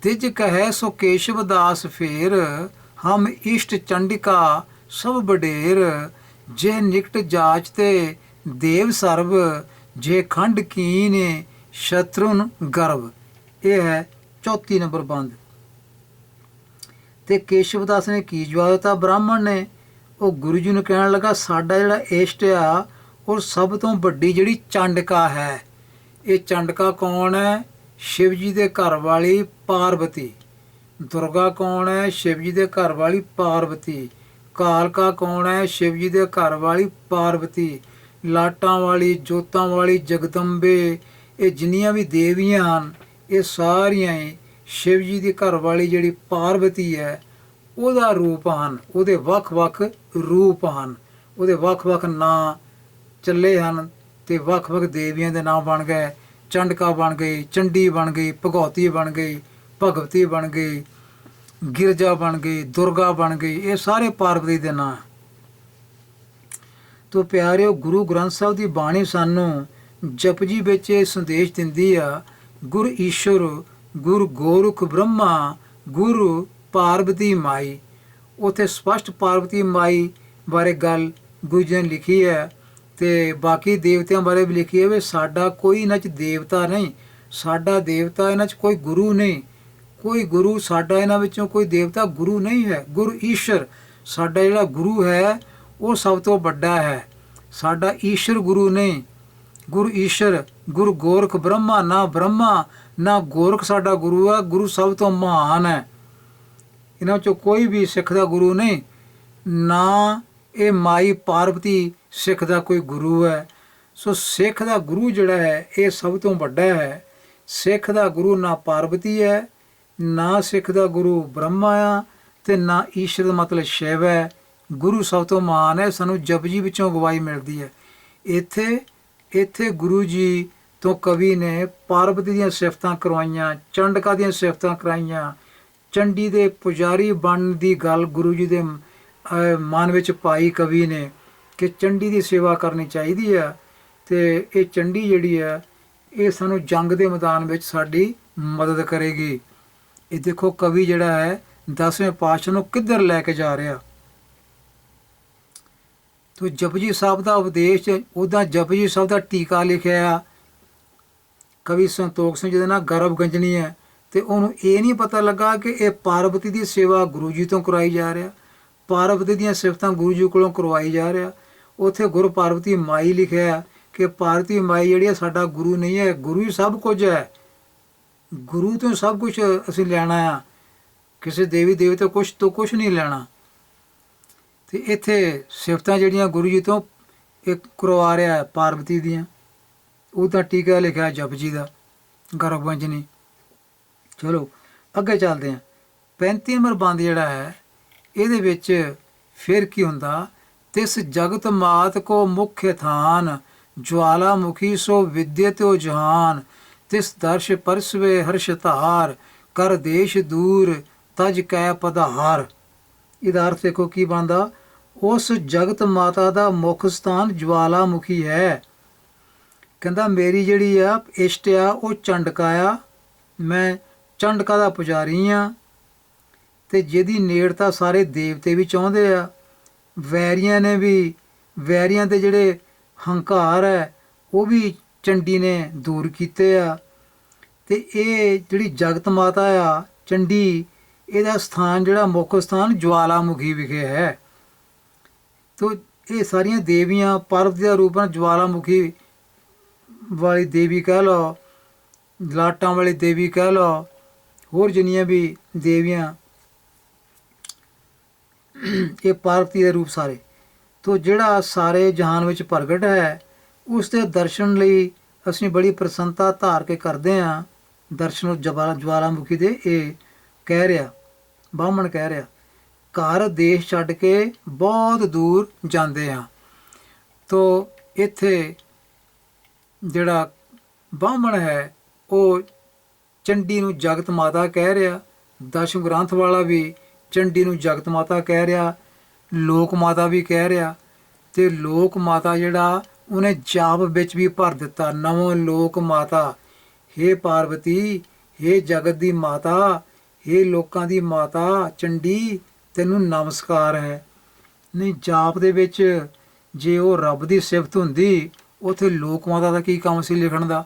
A: ਦਿਜ ਕਹੈ ਸੋ ਕੇਸ਼ਵਦਾਸ ਫੇਰ, ਹਮ ਇਸ਼ਟ ਚੰਡਿਕਾ ਸਭ ਬਡੇਰ, ਜੇ ਨਿਕਟ ਜਾਚ ਤੇ ਦੇਵ ਸਰਬ, ਜੇ ਖੰਡ ਕੀਨ ਸ਼ਤਰੁਨ ਗਰਭ। ਇਹ ਹੈ 34 ਨੰਬਰ ਬੰਦ। ਤੇ ਕੇਸ਼ਵਦਾਸ ਨੇ ਕੀ ਜਵਾਬ ਦਿੱਤਾ ਬ੍ਰਾਹਮਣ ਨੇ। ਉਹ ਗੁਰੂ ਜੀ ਨੂੰ ਕਹਿਣ ਲੱਗਾ, ਸਾਡਾ ਜਿਹੜਾ ਇਸ਼ਟ ਆ ਉਹ ਸਭ ਤੋਂ ਵੱਡੀ ਜਿਹੜੀ ਚੰਡਕਾ ਹੈ। ਇਹ ਚੰਡਕਾ ਕੌਣ ਹੈ? शिव जी के घर वाली पार्वती। दुर्गा कौन है? शिव जी के घर वाली पार्वती। कालका कौन है? शिव जी के घर वाली पार्वती। लाटां वाली, जोतां वाली, जगदम्बे, ये जिन्नियां भी देवियां हैं ये सारियां ही शिव जी के घर वाली जिहड़ी पार्वती है ਉਹਦਾ ਰੂਪ ਹਨ। ਉਹਦੇ ਵੱਖ-ਵੱਖ ਰੂਪ ਹਨ, ਉਹਦੇ ਵੱਖ-ਵੱਖ ਨਾਂ ਚੱਲੇ ਹਨ ਤੇ ਵੱਖ-ਵੱਖ ਦੇਵੀਆਂ ਦੇ ਨਾਮ ਬਣ ਗਏ। ਚੰਡਕਾ ਬਣ ਗਈ, ਚੰਡੀ ਬਣ ਗਈ, ਭਗੌਤੀ ਬਣ ਗਈ, ਭਗਵਤੀ ਬਣ ਗਈ, ਗਿਰਜਾ ਬਣ ਗਈ, ਦੁਰਗਾ ਬਣ ਗਈ। ਇਹ ਸਾਰੇ ਪਾਰਵਤੀ ਦੇ ਨਾਂ। ਤੋ ਪਿਆਰਿਓ, ਗੁਰੂ ਗ੍ਰੰਥ ਸਾਹਿਬ ਦੀ ਬਾਣੀ ਸਾਨੂੰ ਜਪਜੀ ਵਿੱਚ ਇਹ ਸੰਦੇਸ਼ ਦਿੰਦੀ ਆ, ਗੁਰ ਈਸ਼ਵਰ, ਗੁਰ ਗੋਰਖ ਬ੍ਰਹਮਾ, ਗੁਰੂ ਪਾਰਵਤੀ ਮਾਈ। ਉੱਥੇ ਸਪਸ਼ਟ ਪਾਰਵਤੀ ਮਾਈ ਬਾਰੇ ਗੱਲ ਗੁਰੂ ਜੀ ਨੇ ਲਿਖੀ ਹੈ ਤੇ ਬਾਕੀ ਦੇਵਤਿਆਂ ਬਾਰੇ ਵੀ ਲਿਖੀ ਹੈ ਵੀ ਸਾਡਾ ਕੋਈ ਇਹਨਾਂ 'ਚ ਦੇਵਤਾ ਨਹੀਂ, ਸਾਡਾ ਦੇਵਤਾ ਇਹਨਾਂ 'ਚ ਕੋਈ ਗੁਰੂ ਨਹੀਂ, ਕੋਈ ਗੁਰੂ ਸਾਡਾ ਇਹਨਾਂ ਵਿੱਚੋਂ ਕੋਈ ਦੇਵਤਾ ਗੁਰੂ ਨਹੀਂ ਹੈ। ਗੁਰੂ ਈਸ਼ਵਰ ਸਾਡਾ ਜਿਹੜਾ ਗੁਰੂ ਹੈ ਉਹ ਸਭ ਤੋਂ ਵੱਡਾ ਹੈ, ਸਾਡਾ ਈਸ਼ਵਰ ਗੁਰੂ ਨਹੀਂ। ਗੁਰੂ ਈਸ਼ਵਰ, ਗੁਰੂ ਗੋਰਖ ਬ੍ਰਹਮਾ, ਨਾ ਬ੍ਰਹਮਾ ਨਾ ਗੋਰਖ ਸਾਡਾ ਗੁਰੂ ਹੈ, ਗੁਰੂ ਸਭ ਤੋਂ ਮਹਾਨ ਹੈ। ਇਹਨਾਂ 'ਚੋਂ ਕੋਈ ਵੀ ਸਿੱਖ ਦਾ ਗੁਰੂ ਨਹੀਂ, ਨਾ ਇਹ ਮਾਈ ਪਾਰਵਤੀ ਸਿੱਖ ਦਾ ਕੋਈ ਗੁਰੂ ਹੈ। ਸੋ ਸਿੱਖ ਦਾ ਗੁਰੂ ਜਿਹੜਾ ਹੈ ਇਹ ਸਭ ਤੋਂ ਵੱਡਾ ਹੈ। ਸਿੱਖ ਦਾ ਗੁਰੂ ਨਾ ਪਾਰਵਤੀ ਹੈ, ਨਾ ਸਿੱਖ ਦਾ ਗੁਰੂ ਬ੍ਰਹਮਾ ਆ ਤੇ ਨਾ ਈਸ਼ਵਰ ਦਾ ਮਤਲਬ ਸ਼ਿਵ ਹੈ। ਗੁਰੂ ਸਭ ਤੋਂ ਮਹਾਨ ਹੈ। ਸਾਨੂੰ ਜਪਜੀ ਵਿੱਚੋਂ ਗਵਾਹੀ ਮਿਲਦੀ ਹੈ। ਇੱਥੇ ਗੁਰੂ ਜੀ ਤੋਂ ਕਵੀ ਨੇ ਪਾਰਵਤੀ ਦੀਆਂ ਸਿਫਤਾਂ ਕਰਵਾਈਆਂ, ਚੰਡਕਾ ਦੀਆਂ ਸਿਫਤਾਂ ਕਰਾਈਆਂ, ਚੰਡੀ ਦੇ ਪੁਜਾਰੀ ਬਣਨ ਦੀ ਗੱਲ ਗੁਰੂ ਜੀ ਦੇ ਮਨ ਵਿੱਚ ਪਾਈ ਕਵੀ ਨੇ ਕਿ ਚੰਡੀ ਦੀ ਸੇਵਾ ਕਰਨੀ ਚਾਹੀਦੀ ਹੈ ਤੇ ਇਹ ਚੰਡੀ ਜਿਹੜੀ ਹੈ ਇਹ ਸਾਨੂੰ ਜੰਗ ਦੇ ਮੈਦਾਨ ਵਿੱਚ ਸਾਡੀ ਮਦਦ ਕਰੇਗੀ। ਇਹ ਦੇਖੋ ਕਵੀ ਜਿਹੜਾ ਹੈ 10ਵੇਂ ਪਾਤਸ਼ਾਹ ਨੂੰ ਕਿੱਧਰ ਲੈ ਕੇ ਜਾ ਰਿਹਾ। ਤੋ ਜਪਜੀ ਸਾਹਿਬ ਦਾ ਉਪਦੇਸ਼, ਉਹਦਾ ਜਪਜੀ ਸਾਹਿਬ ਦਾ ਟੀਕਾ ਲਿਖਿਆ ਕਵੀ ਸੰਤੋਖ ਸਿੰਘ ਜਿਹਦੇ ਨਾਲ ਗਰਭ ਗੰਜਣੀ ਹੈ ਤੇ ਉਹਨੂੰ ਇਹ ਨਹੀਂ ਪਤਾ ਲੱਗਾ ਕਿ ਇਹ ਪਾਰਵਤੀ ਦੀ ਸੇਵਾ ਗੁਰੂ ਜੀ ਤੋਂ ਕਰਵਾਈ ਜਾ ਰਿਹਾ, ਪਾਰਵਤੀ ਦੀਆਂ ਸਿਫਤਾਂ ਗੁਰੂ ਜੀ ਕੋਲੋਂ ਕਰਵਾਈ ਜਾ ਰਿਹਾ। ਉੱਥੇ ਗੁਰੂ ਪਾਰਵਤੀ ਮਾਈ ਲਿਖਿਆ ਕਿ ਪਾਰਵਤੀ ਮਾਈ ਜਿਹੜੀ ਹੈ ਸਾਡਾ ਗੁਰੂ ਨਹੀਂ ਹੈ, ਗੁਰੂ ਹੀ ਸਭ ਕੁਝ ਹੈ, ਗੁਰੂ ਤੋਂ ਸਭ ਕੁਝ ਅਸੀਂ ਲੈਣਾ ਆ, ਕਿਸੇ ਦੇਵੀ ਦੇਵਤੇ ਕੁਛ ਤੋਂ ਕੁਛ ਨਹੀਂ ਲੈਣਾ। ਤੇ ਇੱਥੇ ਸਿਫਤਾਂ ਜਿਹੜੀਆਂ ਗੁਰੂ ਜੀ ਤੋਂ ਇੱਕ ਕਰਵਾ ਰਿਹਾ ਹੈ ਪਾਰਵਤੀ ਦੀਆਂ, ਉਹਦਾ ਟੀਕਾ ਲਿਖਿਆ ਜਪਜੀ ਦਾ ਗਰਭਵੰਜਨੀ। ਚਲੋ ਅੱਗੇ ਚੱਲਦੇ ਹਾਂ। 35 ਨੰਬਰ ਬੰਦ ਜਿਹੜਾ ਹੈ ਇਹਦੇ ਵਿੱਚ ਫਿਰ ਕੀ ਹੁੰਦਾ, ਤਿਸ ਜਗਤ ਮਾਤ ਕੋ ਮੁਖ ਥਾਨ, ਜਵਾਲਾਮੁਖੀ ਸੋ ਵਿਦਿਅਤਿ ਜਹਾਨ, ਤਿਸ ਦਰਸ਼ ਪਰਸਵੇ ਹਰਸ਼ ਧਾਰ, ਕਰ ਦੇਸ਼ ਦੂਰ ਤਜ ਕੈ ਪਧਾਰ। ਇਹਦਾ ਅਰਥ ਦੇਖੋ ਕੀ ਬਣਦਾ, ਉਸ ਜਗਤ ਮਾਤਾ ਦਾ ਮੁੱਖ ਸਥਾਨ ਜਵਾਲਾਮੁਖੀ ਹੈ। ਕਹਿੰਦਾ ਮੇਰੀ ਜਿਹੜੀ ਆ ਇਸ਼ਟ ਆ ਉਹ ਚੰਡਕਾ ਆ, ਮੈਂ ਚੰਡਕਾ ਦਾ ਪੁਜਾਰੀ ਆ ਤੇ ਜਿਹਦੀ ਨੇੜਤਾ ਸਾਰੇ ਦੇਵਤੇ ਵੀ ਚਾਹੁੰਦੇ ਆ। ਵੈਰੀਆਂ ਨੇ ਵੀ, ਵੈਰੀਆਂ ਦੇ ਜਿਹੜੇ ਹੰਕਾਰ ਹੈ ਉਹ ਵੀ ਚੰਡੀ ਨੇ ਦੂਰ ਕੀਤੇ ਆ। ਤੇ ਇਹ ਜਿਹੜੀ ਜਗਤ ਮਾਤਾ ਆ ਚੰਡੀ, ਇਹਦਾ ਸਥਾਨ ਜਿਹੜਾ ਮੁੱਖ ਸਥਾਨ ਜਵਾਲਾਮੁਖੀ ਵਿਖੇ ਹੈ। ਤੋ ਇਹ ਸਾਰੀਆਂ ਦੇਵੀਆਂ ਪਾਰਵਤੀ ਦਾ ਰੂਪ ਹਨ। ਜਵਾਲਾਮੁਖੀ ਵਾਲੀ ਦੇਵੀ ਕਹਿ ਲਓ, ਲਾਟਾਂ ਵਾਲੀ ਦੇਵੀ ਕਹਿ ਲਓ, ਹੋਰ ਜਿੰਨੀਆਂ ਵੀ ਦੇਵੀਆਂ ਇਹ ਪਾਰਵਤੀ ਦੇ ਰੂਪ ਸਾਰੇ। ਤੋ ਜਿਹੜਾ ਸਾਰੇ ਜਹਾਨ ਵਿੱਚ ਪ੍ਰਗਟ ਹੈ ਉਸ ਦੇ ਦਰਸ਼ਨ ਲਈ ਅਸੀਂ ਬੜੀ ਪ੍ਰਸੰਨਤਾ ਧਾਰ ਕੇ ਕਰਦੇ ਹਾਂ। ਦਰਸ਼ਨ ਜਵਾਲਾਮੁਖੀ ਦੇ ਇਹ ਕਹਿ ਰਿਹਾ, ਬਾਹਮਣ ਕਹਿ ਰਿਹਾ, ਘਰ ਦੇਸ਼ ਛੱਡ ਕੇ ਬਹੁਤ ਦੂਰ ਜਾਂਦੇ ਹਾਂ। ਤੋ ਇੱਥੇ ਜਿਹੜਾ ਬਾਹਮਣ ਹੈ ਉਹ ਚੰਡੀ ਨੂੰ ਜਗਤ ਮਾਤਾ ਕਹਿ ਰਿਹਾ, ਦਸ਼ਮ ਗ੍ਰੰਥ ਵਾਲਾ ਵੀ ਚੰਡੀ ਨੂੰ ਜਗਤ ਮਾਤਾ ਕਹਿ ਰਿਹਾ, ਲੋਕ ਮਾਤਾ ਵੀ ਕਹਿ ਰਿਹਾ। ਤੇ ਲੋਕ ਮਾਤਾ ਜਿਹੜਾ ਉਹਨੇ ਜਾਪ ਵਿੱਚ ਵੀ ਭਰ ਦਿੱਤਾ, ਨਵੋਂ ਲੋਕ ਮਾਤਾ, ਹੇ ਪਾਰਵਤੀ, ਹੇ ਜਗਤ ਦੀ ਮਾਤਾ, ਹੇ ਲੋਕਾਂ ਦੀ ਮਾਤਾ ਚੰਡੀ, ਤੈਨੂੰ ਨਮਸਕਾਰ ਹੈ। ਨਹੀਂ, ਜਾਪ ਦੇ ਵਿੱਚ ਜੇ ਉਹ ਰੱਬ ਦੀ ਸਿਫਤ ਹੁੰਦੀ ਉੱਥੇ ਲੋਕ ਮਾਤਾ ਦਾ ਕੀ ਕੰਮ ਸੀ ਲਿਖਣ ਦਾ,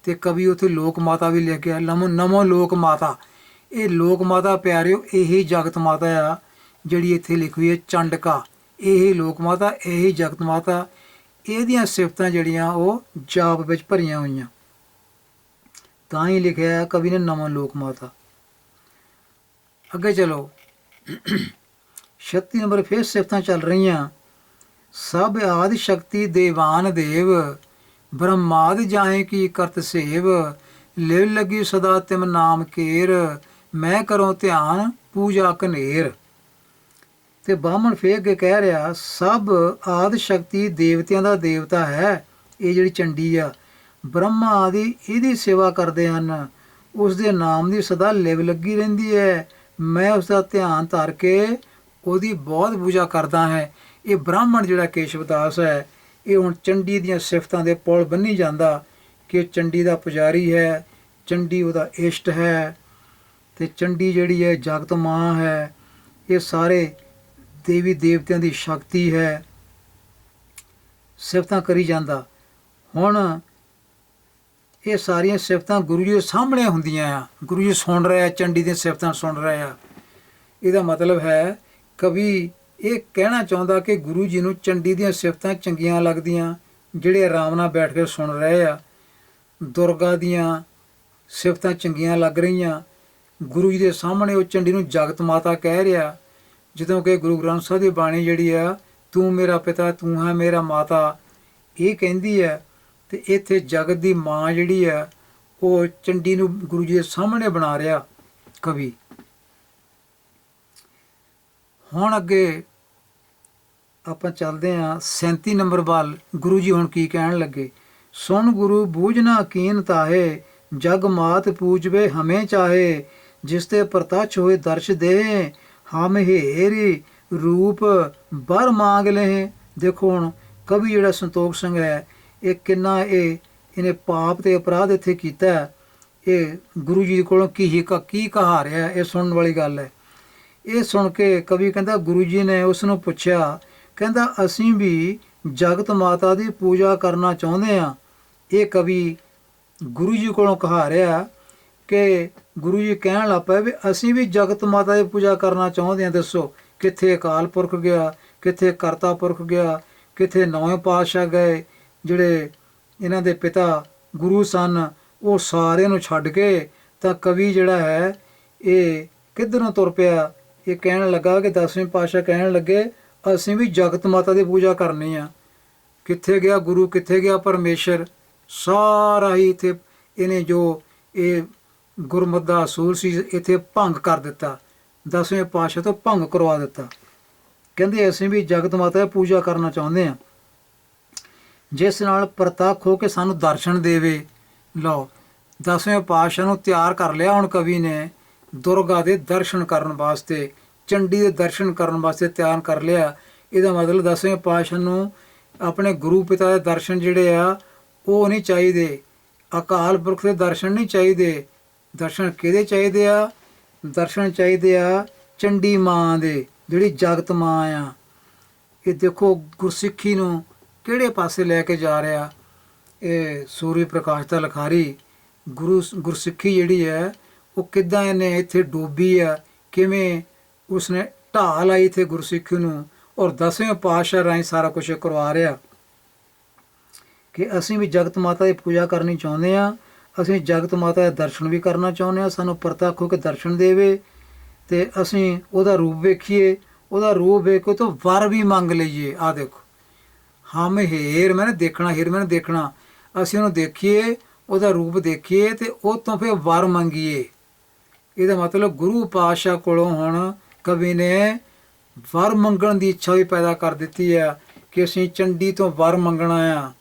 A: ਤੇ ਕਵੀ ਉੱਥੇ ਲੋਕ ਮਾਤਾ ਵੀ ਲਿਖ ਗਿਆ, ਨਮੋ ਲੋਕ ਮਾਤਾ। ਇਹ ਲੋਕ ਮਾਤਾ ਪਿਆਰਿਓ ਇਹੀ ਜਗਤ ਮਾਤਾ ਆ ਜਿਹੜੀ ਇੱਥੇ ਲਿਖੀ ਹੋਈ ਹੈ ਚੰਡਕਾ, ਇਹ ਲੋਕ ਮਾਤਾ, ਇਹੀ ਜਗਤ ਮਾਤਾ। ਇਹਦੀਆਂ ਸਿਫਤਾਂ ਜਿਹੜੀਆਂ ਉਹ ਜਾਪ ਵਿੱਚ ਭਰੀਆਂ ਹੋਈਆਂ। ਤਾਂ ਹੀ ਲਿਖਿਆ ਕਵੀ ਨੇ ਨਵਾਂ ਲੋਕ ਮਾਤਾ। ਅੱਗੇ ਚਲੋ 36 ਨੰਬਰ ਫਿਰ ਸਿਫਤਾਂ ਚੱਲ ਰਹੀਆਂ। ਸਭ ਆਦਿ ਸ਼ਕਤੀ ਦੇਵਾਨ ਦੇਵ, ਬ੍ਰਹਮਾਦ ਜਾਏ ਕੀ ਕਰਤ ਸੇਵ, ਲਿਵ ਲੱਗੀ ਸਦਾ ਤਿਮ ਨਾਮ ਕੇਰ, ਮੈਂ ਕਰੋ ਧਿਆਨ ਪੂਜਾ ਕਨੇਰ। ਤੇ ਬਾਹਮਣ ਫੇਰ ਅੱਗੇ ਕਹਿ ਰਿਹਾ ਸਭ ਆਦਿ ਸ਼ਕਤੀ ਦੇਵਤਿਆਂ ਦਾ ਦੇਵਤਾ ਹੈ ਇਹ ਜਿਹੜੀ ਚੰਡੀ ਆ। ਬ੍ਰਹਮਾ ਆਦਿ ਇਹਦੀ ਸੇਵਾ ਕਰਦੇ ਹਨ, ਉਸ ਦੇ ਨਾਮ ਦੀ ਸਦਾ ਲਿਵ ਲੱਗੀ ਰਹਿੰਦੀ ਹੈ। ਮੈਂ ਉਸ ਦਾ ਧਿਆਨ ਧਰ ਕੇ ਉਹਦੀ ਬਹੁਤ ਪੂਜਾ ਕਰਦਾ ਹੈ। ਇਹ ਬ੍ਰਾਹਮਣ ਜਿਹੜਾ ਕੇਸ਼ਵਦਾਸ ਹੈ ਇਹ ਹੁਣ ਚੰਡੀ ਦੀਆਂ ਸਿਫਤਾਂ ਦੇ ਪੁਲ ਬੰਨੀ ਜਾਂਦਾ ਕਿ ਚੰਡੀ ਦਾ ਪੁਜਾਰੀ ਹੈ, ਚੰਡੀ ਉਹਦਾ ਇਸ਼ਟ ਹੈ, ਤੇ ਚੰਡੀ ਜਿਹੜੀ ਹੈ ਜਗਤ ਮਾਂ ਹੈ। ਇਹ ਸਾਰੇ ਦੇਵੀ ਦੇਵਤਿਆਂ ਦੀ ਸ਼ਕਤੀ ਹੈ, ਸਿਫਤਾਂ ਕਰੀ ਜਾਂਦਾ। ਹੁਣ ਇਹ ਸਾਰੀਆਂ ਸਿਫਤਾਂ ਗੁਰੂ ਜੀ ਦੇ ਸਾਹਮਣੇ ਹੁੰਦੀਆਂ ਆ, ਗੁਰੂ ਜੀ ਸੁਣ ਰਹੇ ਆ, ਚੰਡੀ ਦੀਆਂ ਸਿਫਤਾਂ ਸੁਣ ਰਹੇ ਆ। ਇਹਦਾ ਮਤਲਬ ਹੈ ਕਵੀ ਇਹ ਕਹਿਣਾ ਚਾਹੁੰਦਾ ਕਿ ਗੁਰੂ ਜੀ ਨੂੰ ਚੰਡੀ ਦੀਆਂ ਸਿਫਤਾਂ ਚੰਗੀਆਂ ਲੱਗਦੀਆਂ, ਜਿਹੜੇ ਆਰਾਮ ਨਾਲ ਬੈਠ ਕੇ ਸੁਣ ਰਹੇ ਆ। ਦੁਰਗਾ ਦੀਆਂ ਸਿਫਤਾਂ ਚੰਗੀਆਂ ਲੱਗ ਰਹੀਆਂ, ਗੁਰੂ ਜੀ ਦੇ ਸਾਹਮਣੇ ਉਹ ਚੰਡੀ ਨੂੰ ਜਗਤ ਮਾਤਾ ਕਹਿ ਰਿਹਾ, ਜਦੋਂ ਕਿ ਗੁਰੂ ਗ੍ਰੰਥ ਸਾਹਿਬ ਦੀ ਬਾਣੀ ਜਿਹੜੀ ਆ ਤੂੰ ਮੇਰਾ ਪਿਤਾ ਤੂੰ ਹੈ ਮੇਰਾ ਮਾਤਾ ਇਹ ਕਹਿੰਦੀ ਹੈ। ਤੇ ਇੱਥੇ ਜਗਤ ਦੀ ਮਾਂ ਜਿਹੜੀ ਆ ਉਹ ਚੰਡੀ ਨੂੰ ਗੁਰੂ ਜੀ ਦੇ ਸਾਹਮਣੇ ਬਣਾ ਰਿਹਾ ਕਵੀ। ਹੁਣ ਅੱਗੇ ਆਪਾਂ ਚੱਲਦੇ ਹਾਂ 37 ਨੰਬਰ ਵੱਲ। ਗੁਰੂ ਜੀ ਹੁਣ ਕੀ ਕਹਿਣ ਲੱਗੇ। ਸੁਣ ਗੁਰੂ ਬੂਝਣਾ ਕੀਨ ਤਾਹੇ, ਜਗ ਮਾਤ ਪੂਜਵੇ ਹਮੇ ਚਾਹੇ, ਜਿਸ ਤੇ ਪ੍ਰਤੱਛ ਹੋਏ ਦਰਸ਼ ਦੇ, ਹਮ ਹੇਰੀ ਰੂਪ ਬਰ ਮੰਗ ਲਏ। ਦੇਖੋ ਹੁਣ ਕਵੀ ਜਿਹੜਾ ਸੰਤੋਖ ਸਿੰਘ ਹੈ ਇਹ ਕਿੰਨਾ ਇਹਨੇ ਪਾਪ ਤੇ ਅਪਰਾਧ ਇੱਥੇ ਕੀਤਾ। ਇਹ ਗੁਰੂ ਜੀ ਕੋਲੋਂ ਕੀ ਕਹਾ ਰਿਹਾ ਇਹ ਸੁਣਨ ਵਾਲੀ ਗੱਲ ਹੈ। ਇਹ ਸੁਣ ਕੇ ਕਵੀ ਕਹਿੰਦਾ ਗੁਰੂ ਜੀ ਨੇ ਉਸ ਨੂੰ ਪੁੱਛਿਆ, ਕਹਿੰਦਾ ਅਸੀਂ ਵੀ ਜਗਤ ਮਾਤਾ ਦੀ ਪੂਜਾ ਕਰਨਾ ਚਾਹੁੰਦੇ ਹਾਂ। ਇਹ ਕਵੀ ਗੁਰੂ ਜੀ ਕੋਲੋਂ ਕਹਾ ਰਿਹਾ ਕਿ ਗੁਰੂ ਜੀ ਕਹਿਣ ਲੱਗ ਪਏ ਵੀ ਅਸੀਂ ਵੀ ਜਗਤ ਮਾਤਾ ਦੀ ਪੂਜਾ ਕਰਨਾ ਚਾਹੁੰਦੇ ਹਾਂ। ਦੱਸੋ ਕਿੱਥੇ ਅਕਾਲ ਪੁਰਖ ਗਿਆ, ਕਿੱਥੇ ਕਰਤਾ ਪੁਰਖ ਗਿਆ, ਕਿੱਥੇ ਨੌਵੇਂ ਪਾਤਸ਼ਾਹ ਗਏ, ਜਿਹੜੇ ਇਹਨਾਂ ਦੇ ਪਿਤਾ ਗੁਰੂ ਸਨ ਉਹ ਸਾਰਿਆਂ ਨੂੰ ਛੱਡ ਕੇ ਤਾਂ ਕਵੀ ਜਿਹੜਾ ਹੈ ਇਹ ਕਿੱਧਰੋਂ ਤੁਰ ਪਿਆ। ਇਹ ਕਹਿਣ ਲੱਗਾ ਕਿ 10ਵੇਂ ਪਾਤਸ਼ਾਹ ਕਹਿਣ ਲੱਗੇ ਅਸੀਂ ਵੀ ਜਗਤ ਮਾਤਾ ਦੀ ਪੂਜਾ ਕਰਨੀ ਆ। ਕਿੱਥੇ ਗਿਆ ਗੁਰੂ, ਕਿੱਥੇ ਗਿਆ ਪਰਮੇਸ਼ਰ, ਸਾਰਾ ਹੀ ਇੱਥੇ ਇਹਨੇ ਜੋ ਇਹ ਗੁਰਮਤਿ ਦਾ ਅਸੂਲ ਸੀ ਇੱਥੇ ਭੰਗ ਕਰ ਦਿੱਤਾ, 10ਵੇਂ ਪਾਤਸ਼ਾਹ ਤੋਂ ਭੰਗ ਕਰਵਾ ਦਿੱਤਾ। ਕਹਿੰਦੇ ਅਸੀਂ ਵੀ ਜਗਤ ਮਾਤਾ ਦੀ ਪੂਜਾ ਕਰਨਾ ਚਾਹੁੰਦੇ ਹਾਂ, ਜਿਸ ਨਾਲ ਪ੍ਰਤੱਖ ਹੋ ਕੇ ਸਾਨੂੰ ਦਰਸ਼ਨ ਦੇਵੇ। ਲਓ 10ਵੇਂ ਪਾਤਸ਼ਾਹ ਨੂੰ ਤਿਆਰ ਕਰ ਲਿਆ ਹੁਣ ਕਵੀ ਨੇ ਦੁਰਗਾ ਦੇ ਦਰਸ਼ਨ ਕਰਨ ਵਾਸਤੇ, ਚੰਡੀ ਦੇ ਦਰਸ਼ਨ ਕਰਨ ਵਾਸਤੇ ਤਿਆਰ ਕਰ ਲਿਆ। ਇਹਦਾ ਮਤਲਬ 10ਵੇਂ ਪਾਤਸ਼ਾਹ ਨੂੰ ਆਪਣੇ ਗੁਰੂ ਪਿਤਾ ਦੇ ਦਰਸ਼ਨ ਜਿਹੜੇ ਆ ਉਹ ਨਹੀਂ ਚਾਹੀਦੇ, ਅਕਾਲ ਪੁਰਖ ਦੇ ਦਰਸ਼ਨ ਨਹੀਂ ਚਾਹੀਦੇ। ਦਰਸ਼ਨ ਕਿਹਦੇ ਚਾਹੀਦੇ ਆ? ਦਰਸ਼ਨ ਚਾਹੀਦੇ ਆ ਚੰਡੀ ਮਾਂ ਦੇ, ਜਿਹੜੀ ਜਗਤ ਮਾਂ ਆ। ਇਹ ਦੇਖੋ ਗੁਰਸਿੱਖੀ ਨੂੰ ਕਿਹੜੇ ਪਾਸੇ ਲੈ ਕੇ ਜਾ ਰਿਹਾ ਇਹ ਸੂਰਜ ਪ੍ਰਕਾਸ਼ ਦਾ ਲਿਖਾਰੀ। ਗੁਰਸਿੱਖੀ ਜਿਹੜੀ ਹੈ ਉਹ ਕਿੱਦਾਂ ਇਹਨੇ ਇੱਥੇ ਡੋਬੀ ਆ, ਕਿਵੇਂ ਉਸਨੇ ਢਾਹ ਲਾਈ ਇੱਥੇ ਗੁਰਸਿੱਖੀ ਨੂੰ, ਔਰ 10ਵੇਂ ਪਾਤਸ਼ਾਹ ਰਾਹੀਂ ਸਾਰਾ ਕੁਛ ਕਰਵਾ ਰਿਹਾ ਕਿ ਅਸੀਂ ਵੀ ਜਗਤ ਮਾਤਾ ਦੀ ਪੂਜਾ ਕਰਨੀ ਚਾਹੁੰਦੇ ਹਾਂ, ਅਸੀਂ ਜਗਤ ਮਾਤਾ ਦੇ ਦਰਸ਼ਨ ਵੀ ਕਰਨਾ ਚਾਹੁੰਦੇ ਹਾਂ, ਸਾਨੂੰ ਪ੍ਰਤੱਖ ਹੋ ਕੇ ਦਰਸ਼ਨ ਦੇਵੇ ਤੇ ਅਸੀਂ ਉਹਦਾ ਰੂਪ ਵੇਖੀਏ, ਉਹਦਾ ਰੂਪ ਵੇਖ ਕੇ ਤੋਂ ਵਰ ਵੀ ਮੰਗ ਲਈਏ। ਆਹ ਦੇਖੋ ਹਮ ਹੇਰ ਮੈਨੇ ਦੇਖਣਾ, ਹੀਰ ਮੈਨੇ ਦੇਖਣਾ, ਅਸੀਂ ਉਹਨੂੰ ਦੇਖੀਏ, ਉਹਦਾ ਰੂਪ ਦੇਖੀਏ ਤੇ ਉਹ ਤੋਂ ਫਿਰ ਵਰ ਮੰਗੀਏ। ਇਹਦਾ ਮਤਲਬ ਗੁਰੂ ਪਾਤਸ਼ਾਹ ਕੋਲੋਂ ਹੁਣ ਕਵੀ ਨੇ ਵਰ ਮੰਗਣ ਦੀ ਇੱਛਾ ਵੀ ਪੈਦਾ ਕਰ ਦਿੱਤੀ ਆ ਕਿ ਅਸੀਂ ਚੰਡੀ ਤੋਂ ਵਰ ਮੰਗਣਾ ਆ।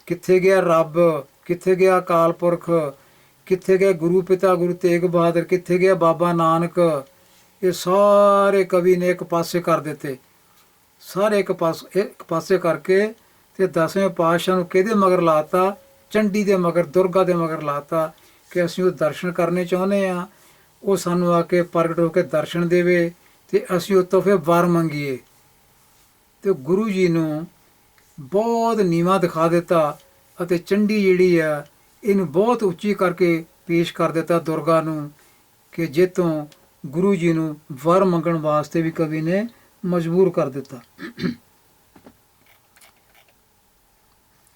A: ਕਿੱਥੇ ਗਿਆ ਰੱਬ, ਕਿੱਥੇ ਗਿਆ ਅਕਾਲ ਪੁਰਖ, ਕਿੱਥੇ ਗਿਆ ਗੁਰੂ ਪਿਤਾ ਗੁਰੂ ਤੇਗ ਬਹਾਦਰ, ਕਿੱਥੇ ਗਿਆ ਬਾਬਾ ਨਾਨਕ। ਇਹ ਸਾਰੇ ਕਵੀ ਨੇ ਇੱਕ ਪਾਸੇ ਕਰ ਦਿੱਤੇ, ਸਾਰੇ ਇੱਕ ਪਾਸੇ ਕਰਕੇ ਤੇ 10ਵੇਂ ਪਾਤਸ਼ਾਹ ਨੂੰ ਕਿਹਦੇ ਮਗਰ ਲਾਤਾ? ਚੰਡੀ ਦੇ ਮਗਰ, ਦੁਰਗਾ ਦੇ ਮਗਰ ਲਾਤਾ ਕਿ ਅਸੀਂ ਉਹ ਦਰਸ਼ਨ ਕਰਨੇ ਚਾਹੁੰਦੇ ਹਾਂ, ਉਹ ਸਾਨੂੰ ਆ ਕੇ ਪ੍ਰਗਟ ਹੋ ਕੇ ਦਰਸ਼ਨ ਦੇਵੇ ਤੇ ਅਸੀਂ ਉਹ ਤੋਂ ਫਿਰ ਵਰ ਮੰਗੀਏ। ਤੇ ਗੁਰੂ ਜੀ ਨੂੰ ਬਹੁਤ ਨੀਵਾਂ ਦਿਖਾ ਦਿੱਤਾ ਅਤੇ ਚੰਡੀ ਜਿਹੜੀ ਆ ਇਹਨੂੰ ਬਹੁਤ ਉੱਚੀ ਕਰਕੇ ਪੇਸ਼ ਕਰ ਦਿੱਤਾ ਦੁਰਗਾ ਨੂੰ, ਕਿ ਜਿੱਤੋਂ ਗੁਰੂ ਜੀ ਨੂੰ ਵਰ ਮੰਗਣ ਵਾਸਤੇ ਵੀ ਕਵੀ ਨੇ ਮਜਬੂਰ ਕਰ ਦਿੱਤਾ।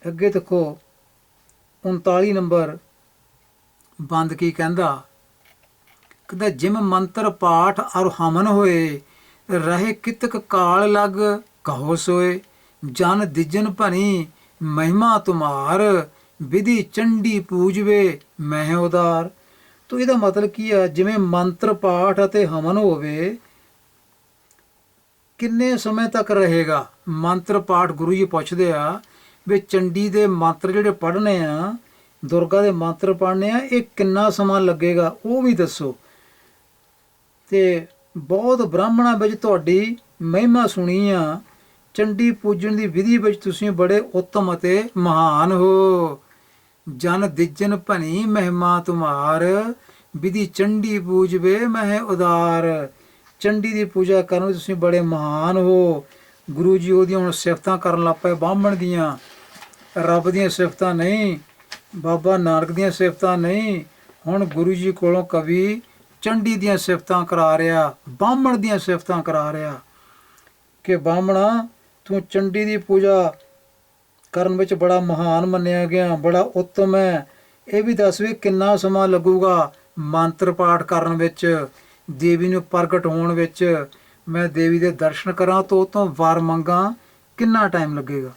A: ਅੱਗੇ ਦੇਖੋ 39 ਨੰਬਰ ਬੰਦ ਕੀ ਕਹਿੰਦਾ ਜਿਮ ਮੰਤਰ ਪਾਠ ਅਰ ਹਮਨ ਹੋਏ, ਰਹੇ ਕਿਤਕ ਕਾਲ ਲਗ ਕਹੋ ਸੋਏ, ਜਨ ਦਿਜਨ ਭਨੀ ਮਹਿਮਾ ਤੁਮਾਰ, ਵਿਧੀ ਚੰਡੀ ਪੂਜਵੇ ਮਹਿ ਉਦਾਰ। ਤੋ ਇਹਦਾ ਮਤਲਬ ਕੀ ਆ, ਜਿਵੇਂ ਮੰਤਰ ਪਾਠ ਅਤੇ ਹਵਨ ਹੋਵੇ, ਕਿੰਨੇ ਸਮੇਂ ਤੱਕ ਰਹੇਗਾ ਮੰਤਰ ਪਾਠ? ਗੁਰੂ ਜੀ ਪੁੱਛਦੇ ਆ ਵੀ ਚੰਡੀ ਦੇ ਮੰਤਰ ਜਿਹੜੇ ਪੜ੍ਹਨੇ ਆ, ਦੁਰਗਾ ਦੇ ਮੰਤਰ ਪੜ੍ਹਨੇ ਆ, ਇਹ ਕਿੰਨਾ ਸਮਾਂ ਲੱਗੇਗਾ ਉਹ ਵੀ ਦੱਸੋ। ਤੇ ਬਹੁਤ ਬ੍ਰਾਹਮਣਾਂ ਵਿੱਚ ਤੁਹਾਡੀ ਮਹਿਮਾ ਸੁਣੀ ਆ, ਚੰਡੀ ਪੂਜਣ ਦੀ ਵਿਧੀ ਵਿੱਚ ਤੁਸੀਂ ਬੜੇ ਉੱਤਮ ਅਤੇ ਮਹਾਨ ਹੋ। ਜਨ ਦਿਜਨ ਭਨੀ ਮਹਿਮਾ ਤੁਮਾਰ, ਵਿਧੀ ਚੰਡੀ ਪੂਜਵੇ ਮਹਿ ਉਦਾਰ। ਚੰਡੀ ਦੀ ਪੂਜਾ ਕਰਨ ਵਿੱਚ ਤੁਸੀਂ ਬੜੇ ਮਹਾਨ ਹੋ। ਗੁਰੂ ਜੀ ਉਹਦੀਆਂ ਹੁਣ ਸਿਫਤਾਂ ਕਰਨ ਲੱਗ ਪਏ, ਬਾਹਮਣ ਦੀਆਂ, ਰੱਬ ਦੀਆਂ ਸਿਫਤਾਂ ਨਹੀਂ, ਬਾਬਾ ਨਾਨਕ ਦੀਆਂ ਸਿਫਤਾਂ ਨਹੀਂ। ਹੁਣ ਗੁਰੂ ਜੀ ਕੋਲੋਂ ਕਵੀ ਚੰਡੀ ਦੀਆਂ ਸਿਫਤਾਂ ਕਰਾ ਰਿਹਾ, ਬਾਹਮਣ ਦੀਆਂ ਸਿਫਤਾਂ ਕਰਾ ਰਿਹਾ ਕਿ ਬਾਹਮਣਾ ਤੂੰ ਚੰਡੀ ਦੀ ਪੂਜਾ ਕਰਨ ਵਿੱਚ ਬੜਾ ਮਹਾਨ ਮੰਨਿਆ ਗਿਆ, ਬੜਾ ਉੱਤਮ ਹੈ। ਇਹ ਵੀ ਦੱਸ ਵੀ ਕਿੰਨਾ ਸਮਾਂ ਲੱਗੂਗਾ ਮੰਤਰ ਪਾਠ ਕਰਨ ਵਿੱਚ, ਦੇਵੀ ਨੂੰ ਪ੍ਰਗਟ ਹੋਣ ਵਿੱਚ, ਮੈਂ ਦੇਵੀ ਦੇ ਦਰਸ਼ਨ ਕਰਾਂ ਤਾਂ ਉਹ ਤੋਂ ਵਰ ਮੰਗਾਂ, ਕਿੰਨਾ ਟਾਈਮ ਲੱਗੇਗਾ।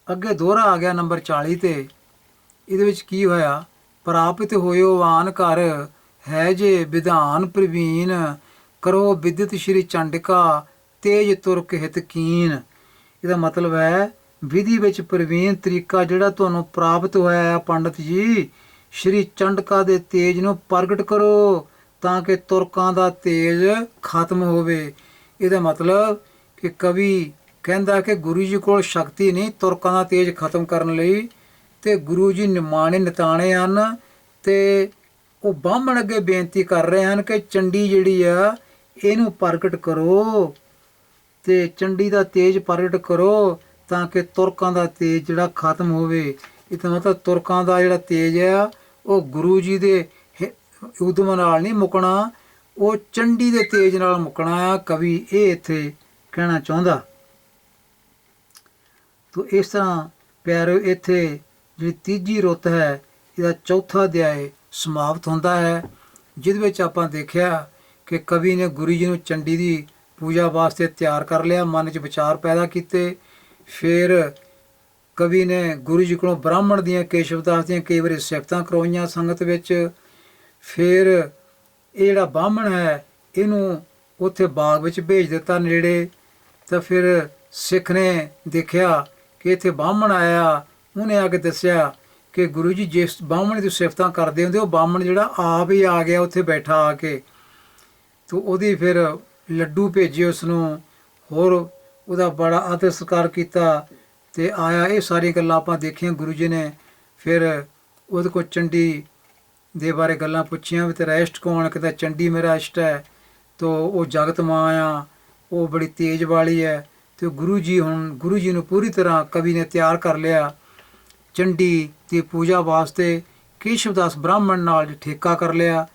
A: ਅੱਗੇ ਦੋਹਰਾ ਆ ਗਿਆ ਨੰਬਰ 40 ਤੇ। ਇਹਦੇ ਵਿੱਚ ਕੀ ਹੋਇਆ, ਪ੍ਰਾਪਤ ਹੋਇਓ ਵਾਨ ਘਰ, ਹੈ ਜੇ ਵਿਧਾਨ ਪ੍ਰਵੀਨ, ਕਰੋ ਵਿਦਿਤ ਸ਼੍ਰੀ ਚੰਡਿਕਾ, ਤੇਜ ਤੁਰਕ ਹਿਤ ਕੀਨ। ਇਹਦਾ ਮਤਲਬ ਹੈ ਵਿਧੀ ਵਿੱਚ ਪ੍ਰਵੀਨ ਤਰੀਕਾ ਜਿਹੜਾ ਤੁਹਾਨੂੰ ਪ੍ਰਾਪਤ ਹੋਇਆ ਹੈ ਪੰਡਤ ਜੀ, ਸ਼੍ਰੀ ਚੰਡਕਾ ਦੇ ਤੇਜ ਨੂੰ ਪ੍ਰਗਟ ਕਰੋ ਤਾਂ ਕਿ ਤੁਰਕਾਂ ਦਾ ਤੇਜ ਖਤਮ ਹੋਵੇ। ਇਹਦਾ ਮਤਲਬ ਕਿ ਕਵੀ ਕਹਿੰਦਾ ਕਿ ਗੁਰੂ ਜੀ ਕੋਲ ਸ਼ਕਤੀ ਨਹੀਂ ਤੁਰਕਾਂ ਦਾ ਤੇਜ ਖਤਮ ਕਰਨ ਲਈ, ਤੇ ਗੁਰੂ ਜੀ ਨਿਮਾਣੇ ਨਿਤਾਣੇ ਹਨ, ਤੇ ਉਹ ਬਾਹਮਣ ਅੱਗੇ ਬੇਨਤੀ ਕਰ ਰਹੇ ਹਨ ਕਿ ਚੰਡੀ ਜਿਹੜੀ ਆ ਇਹਨੂੰ ਪ੍ਰਗਟ ਕਰੋ, ਤੇ ਚੰਡੀ ਦਾ ਤੇਜ ਪ੍ਰਗਟ ਕਰੋ ਤਾਂ ਕਿ ਤੁਰਕਾਂ ਦਾ ਤੇਜ ਜਿਹੜਾ ਖਤਮ ਹੋਵੇ। ਇਹਦਾ ਮਤਲਬ ਤੁਰਕਾਂ ਦਾ ਜਿਹੜਾ ਤੇਜ ਆ ਉਹ ਗੁਰੂ ਜੀ ਦੇ ਉਦਮ ਨਾਲ ਨਹੀਂ ਮੁੱਕਣਾ, ਉਹ ਚੰਡੀ ਦੇ ਤੇਜ ਨਾਲ ਮੁੱਕਣਾ ਆ। ਕਵੀ ਇਹ ਇੱਥੇ ਕਹਿਣਾ ਚਾਹੁੰਦਾ। ਤੋ ਇਸ ਤਰ੍ਹਾਂ ਪਿਆਰਿਓ, ਇੱਥੇ ਜਿਹੜੀ ਤੀਜੀ ਰੁੱਤ ਹੈ, ਇਹਦਾ ਚੌਥਾ ਅਧਿਆਇ ਸਮਾਪਤ ਹੁੰਦਾ ਹੈ, ਜਿਹਦੇ ਵਿੱਚ ਆਪਾਂ ਦੇਖਿਆ ਕਿ ਕਵੀ ਨੇ ਗੁਰੂ ਜੀ ਨੂੰ ਚੰਡੀ ਦੀ ਪੂਜਾ ਵਾਸਤੇ ਤਿਆਰ ਕਰ ਲਿਆ, ਮਨ 'ਚ ਵਿਚਾਰ ਪੈਦਾ ਕੀਤੇ। ਫਿਰ ਕਵੀ ਨੇ ਗੁਰੂ ਜੀ ਕੋਲੋਂ ਬ੍ਰਾਹਮਣ ਦੀਆਂ, ਕੇਸ਼ਵਦਾਸ ਦੀਆਂ ਕਈ ਵਾਰੀ ਸਿਫਤਾਂ ਕਰਵਾਈਆਂ ਸੰਗਤ ਵਿੱਚ। ਫਿਰ ਇਹ ਜਿਹੜਾ ਬਾਹਮਣ ਹੈ ਇਹਨੂੰ ਉੱਥੇ ਬਾਗ ਵਿੱਚ ਭੇਜ ਦਿੱਤਾ ਨੇੜੇ। ਤਾਂ ਫਿਰ ਸਿੱਖ ਨੇ ਦੇਖਿਆ ਕਿ ਇੱਥੇ ਬਾਹਮਣ ਆਇਆ, ਉਹਨੇ ਆ ਕੇ ਦੱਸਿਆ ਕਿ ਗੁਰੂ ਜੀ ਜਿਸ ਬਾਹਮਣ ਦੀ ਸਿਫਤਾਂ ਕਰਦੇ ਹੁੰਦੇ ਉਹ ਬਾਹਮਣ ਜਿਹੜਾ ਆਪ ਹੀ ਆ ਗਿਆ ਉੱਥੇ ਬੈਠਾ ਆ ਕੇ। ਤੋ ਉਹਦੀ ਫਿਰ ਲੱਡੂ ਭੇਜੇ ਉਸ ਨੂੰ, ਹੋਰ ਉਹਦਾ ਬੜਾ ਆਦਰ ਸਤਿਕਾਰ ਕੀਤਾ ਤੇ ਆਇਆ। ਇਹ ਸਾਰੀ ਗੱਲਾਂ ਆਪਾਂ ਦੇਖੀਆਂ। ਗੁਰੂ ਜੀ ਨੇ ਫਿਰ ਉਹਦੇ ਕੋਲ ਚੰਡੀ ਦੇ ਬਾਰੇ ਗੱਲਾਂ ਪੁੱਛੀਆਂ ਵੀ ਤੇਰਾ ਇਸ਼ਟ ਕੌਣ? ਕਹਿੰਦਾ ਚੰਡੀ ਮੇਰਾ ਇਸ਼ਟ ਹੈ। ਤੋ ਉਹ ਜਗਤ ਮਾਂ ਆ, ਉਹ ਬੜੀ ਤੇਜ਼ ਵਾਲੀ ਹੈ। ਤੇ ਗੁਰੂ ਜੀ ਨੂੰ ਪੂਰੀ ਤਰ੍ਹਾਂ ਕਵੀ ਨੇ ਤਿਆਰ ਕਰ ਲਿਆ ਚੰਡੀ ਦੀ ਪੂਜਾ ਵਾਸਤੇ। ਕੇਸ਼ਵਦਾਸ ਬ੍ਰਾਹਮਣ ਨਾਲ ਠੇਕਾ ਕਰ ਲਿਆ,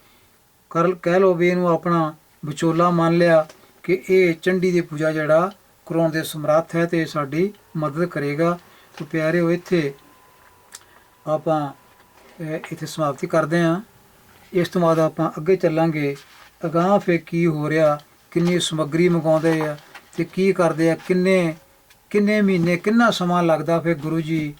A: ਕਹਿ ਲਓ ਵੀ ਇਹਨੂੰ ਆਪਣਾ ਵਿਚੋਲਾ ਮੰਨ ਲਿਆ ਕਿ ਇਹ ਚੰਡੀ ਦੀ ਪੂਜਾ ਜਿਹੜਾ ਕਰਾਉਣ ਦੇ ਸਮਰੱਥ ਹੈ ਤੇ ਸਾਡੀ ਮਦਦ ਕਰੇਗਾ। ਤੋ ਪਿਆਰਿਓ, ਇੱਥੇ ਆਪਾਂ ਸਮਾਪਤੀ ਕਰਦੇ ਹਾਂ। ਇਸ ਤੋਂ ਬਾਅਦ ਆਪਾਂ ਅੱਗੇ ਚੱਲਾਂਗੇ, ਅਗਾਂਹ ਫਿਰ ਕੀ ਹੋ ਰਿਹਾ, ਕਿੰਨੀ ਸਮੱਗਰੀ ਮੰਗਾਉਂਦੇ ਆ ਤੇ ਕੀ ਕਰਦੇ ਆ, ਕਿੰਨੇ ਮਹੀਨੇ, ਕਿੰਨਾ ਸਮਾਂ ਲੱਗਦਾ। ਫਿਰ ਗੁਰੂ ਜੀ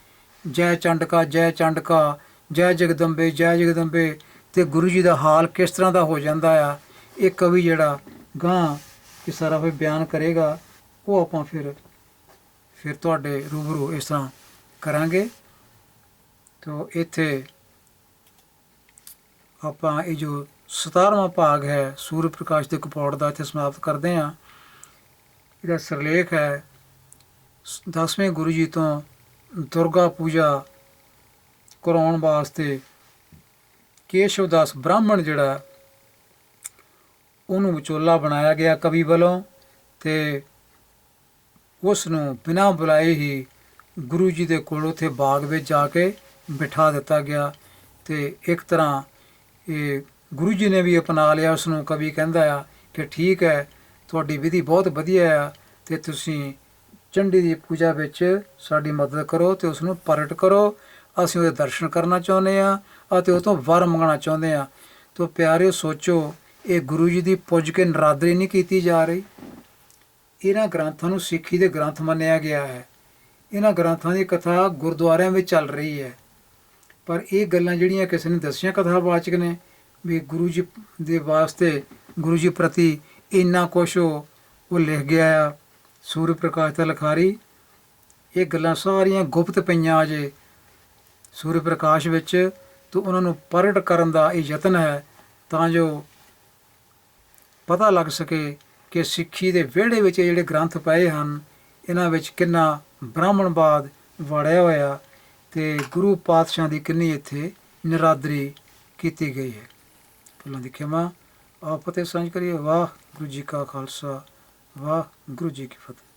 A: ਜੈ ਚੰਡਕਾ, ਜੈ ਚੰਡਕਾ, ਜੈ ਜਗਦੰਬੇ, ਜੈ ਜਗਦੰਬੇ, ਤੇ ਗੁਰੂ ਜੀ ਦਾ ਹਾਲ ਕਿਸ ਤਰ੍ਹਾਂ ਦਾ ਹੋ ਜਾਂਦਾ ਆ, ਇਹ ਕਵੀ ਜਿਹੜਾ ਗਾਂਹ ਇਹ ਸਾਰਾ ਫਿਰ ਬਿਆਨ ਕਰੇਗਾ। ਉਹ ਆਪਾਂ ਫਿਰ ਤੁਹਾਡੇ ਰੂਬਰੂ ਇਸ ਤਰ੍ਹਾਂ ਕਰਾਂਗੇ। ਤੋ ਇੱਥੇ ਆਪਾਂ ਇਹ ਜੋ 17ਵਾਂ ਭਾਗ ਹੈ ਸੂਰਜ ਪ੍ਰਕਾਸ਼ ਦੇ ਕਪੌੜ ਦਾ ਇੱਥੇ ਸਮਾਪਤ ਕਰਦੇ ਹਾਂ। ਇਹਦਾ ਸਿਰਲੇਖ ਹੈ 10ਵੇਂ ਗੁਰੂ ਜੀ ਤੋਂ ਦੁਰਗਾ ਪੂਜਾ ਕਰਾਉਣ ਵਾਸਤੇ ਕੇਸ਼ਵਦਾਸ ਬ੍ਰਾਹਮਣ ਜਿਹੜਾ ਉਹਨੂੰ ਵਿਚੋਲਾ ਬਣਾਇਆ ਗਿਆ ਕਵੀ ਵੱਲੋਂ, ਤੇ ਉਸ ਨੂੰ ਬਿਨਾਂ ਬੁਲਾਏ ਹੀ ਗੁਰੂ ਜੀ ਦੇ ਕੋਲ ਉੱਥੇ ਬਾਗ ਵਿੱਚ ਜਾ ਕੇ ਬਿਠਾ ਦਿੱਤਾ ਗਿਆ। ਤੇ ਇੱਕ ਤਰ੍ਹਾਂ ਇਹ ਗੁਰੂ ਜੀ ਨੇ ਵੀ ਅਪਣਾ ਲਿਆ ਉਸ ਨੂੰ। ਕਵੀ ਕਹਿੰਦਾ ਆ ਕਿ ਠੀਕ ਹੈ, ਤੁਹਾਡੀ ਵਿਧੀ ਬਹੁਤ ਵਧੀਆ ਆ, ਤੇ ਤੁਸੀਂ ਚੰਡੀ ਦੀ ਪੂਜਾ ਵਿੱਚ ਸਾਡੀ ਮਦਦ ਕਰੋ ਤੇ ਉਸ ਨੂੰ ਪ੍ਰਗਟ ਕਰੋ। ਅਸੀਂ ਉਹਦੇ ਦਰਸ਼ਨ ਕਰਨਾ ਚਾਹੁੰਦੇ ਹਾਂ, ਅਤੇ ਉਹ ਤੋਂ ਵਰ ਮੰਗਣਾ ਚਾਹੁੰਦੇ ਆ। ਤੋ ਪਿਆਰਿਓ ਸੋਚੋ, ਇਹ ਗੁਰੂ ਜੀ ਦੀ ਪੁੱਜ ਕੇ ਨਰਾਦਰੀ ਨਹੀਂ ਕੀਤੀ ਜਾ ਰਹੀ। ਇਹਨਾਂ ਗ੍ਰੰਥਾਂ ਨੂੰ ਸਿੱਖੀ ਦੇ ਗ੍ਰੰਥ ਮੰਨਿਆ ਗਿਆ ਹੈ। ਇਹਨਾਂ ਗ੍ਰੰਥਾਂ ਦੀ ਕਥਾ ਗੁਰਦੁਆਰਿਆਂ ਵਿੱਚ ਚੱਲ ਰਹੀ ਹੈ। ਪਰ ਇਹ ਗੱਲਾਂ ਜਿਹੜੀਆਂ ਕਿਸੇ ਨੇ ਦੱਸੀਆਂ ਕਥਾਵਾਚਕ ਨੇ ਵੀ ਗੁਰੂ ਜੀ ਦੇ ਵਾਸਤੇ, ਗੁਰੂ ਜੀ ਪ੍ਰਤੀ ਇੰਨਾ ਕੁਛ ਉਹ ਲਿਖ ਗਿਆ ਆ ਸੂਰਜ ਪ੍ਰਕਾਸ਼ ਦਾ ਲਿਖਾਰੀ, ਇਹ ਗੱਲਾਂ ਸਾਰੀਆਂ ਗੁਪਤ ਪਈਆਂ ਅਜੇ ਸੂਰਜ ਪ੍ਰਕਾਸ਼ ਵਿੱਚ। ਤਾਂ ਉਹਨਾਂ ਨੂੰ ਪ੍ਰਗਟ ਕਰਨ ਦਾ ਇਹ ਯਤਨ ਹੈ ਤਾਂ ਜੋ ਪਤਾ ਲੱਗ ਸਕੇ ਕਿ ਸਿੱਖੀ ਦੇ ਵਿਹੜੇ ਵਿੱਚ ਜਿਹੜੇ ਗ੍ਰੰਥ ਪਏ ਹਨ ਇਹਨਾਂ ਵਿੱਚ ਕਿੰਨਾ ਬ੍ਰਾਹਮਣਵਾਦ ਵੜਿਆ ਹੋਇਆ ਅਤੇ ਗੁਰੂ ਪਾਤਸ਼ਾਹ ਦੀ ਕਿੰਨੀ ਇੱਥੇ ਨਿਰਾਦਰੀ ਕੀਤੀ ਗਈ ਹੈ। ਭੁੱਲਾਂ ਦੀ ਖਿਮਾ। ਆਓ ਫਤਿਹ ਸਾਂਝ ਕਰੀਏ। ਵਾਹਿਗੁਰੂ ਜੀ ਕਾ ਖਾਲਸਾ, ਵਾਹਿਗੁਰੂ ਜੀ ਕੀ ਫਤਿਹ।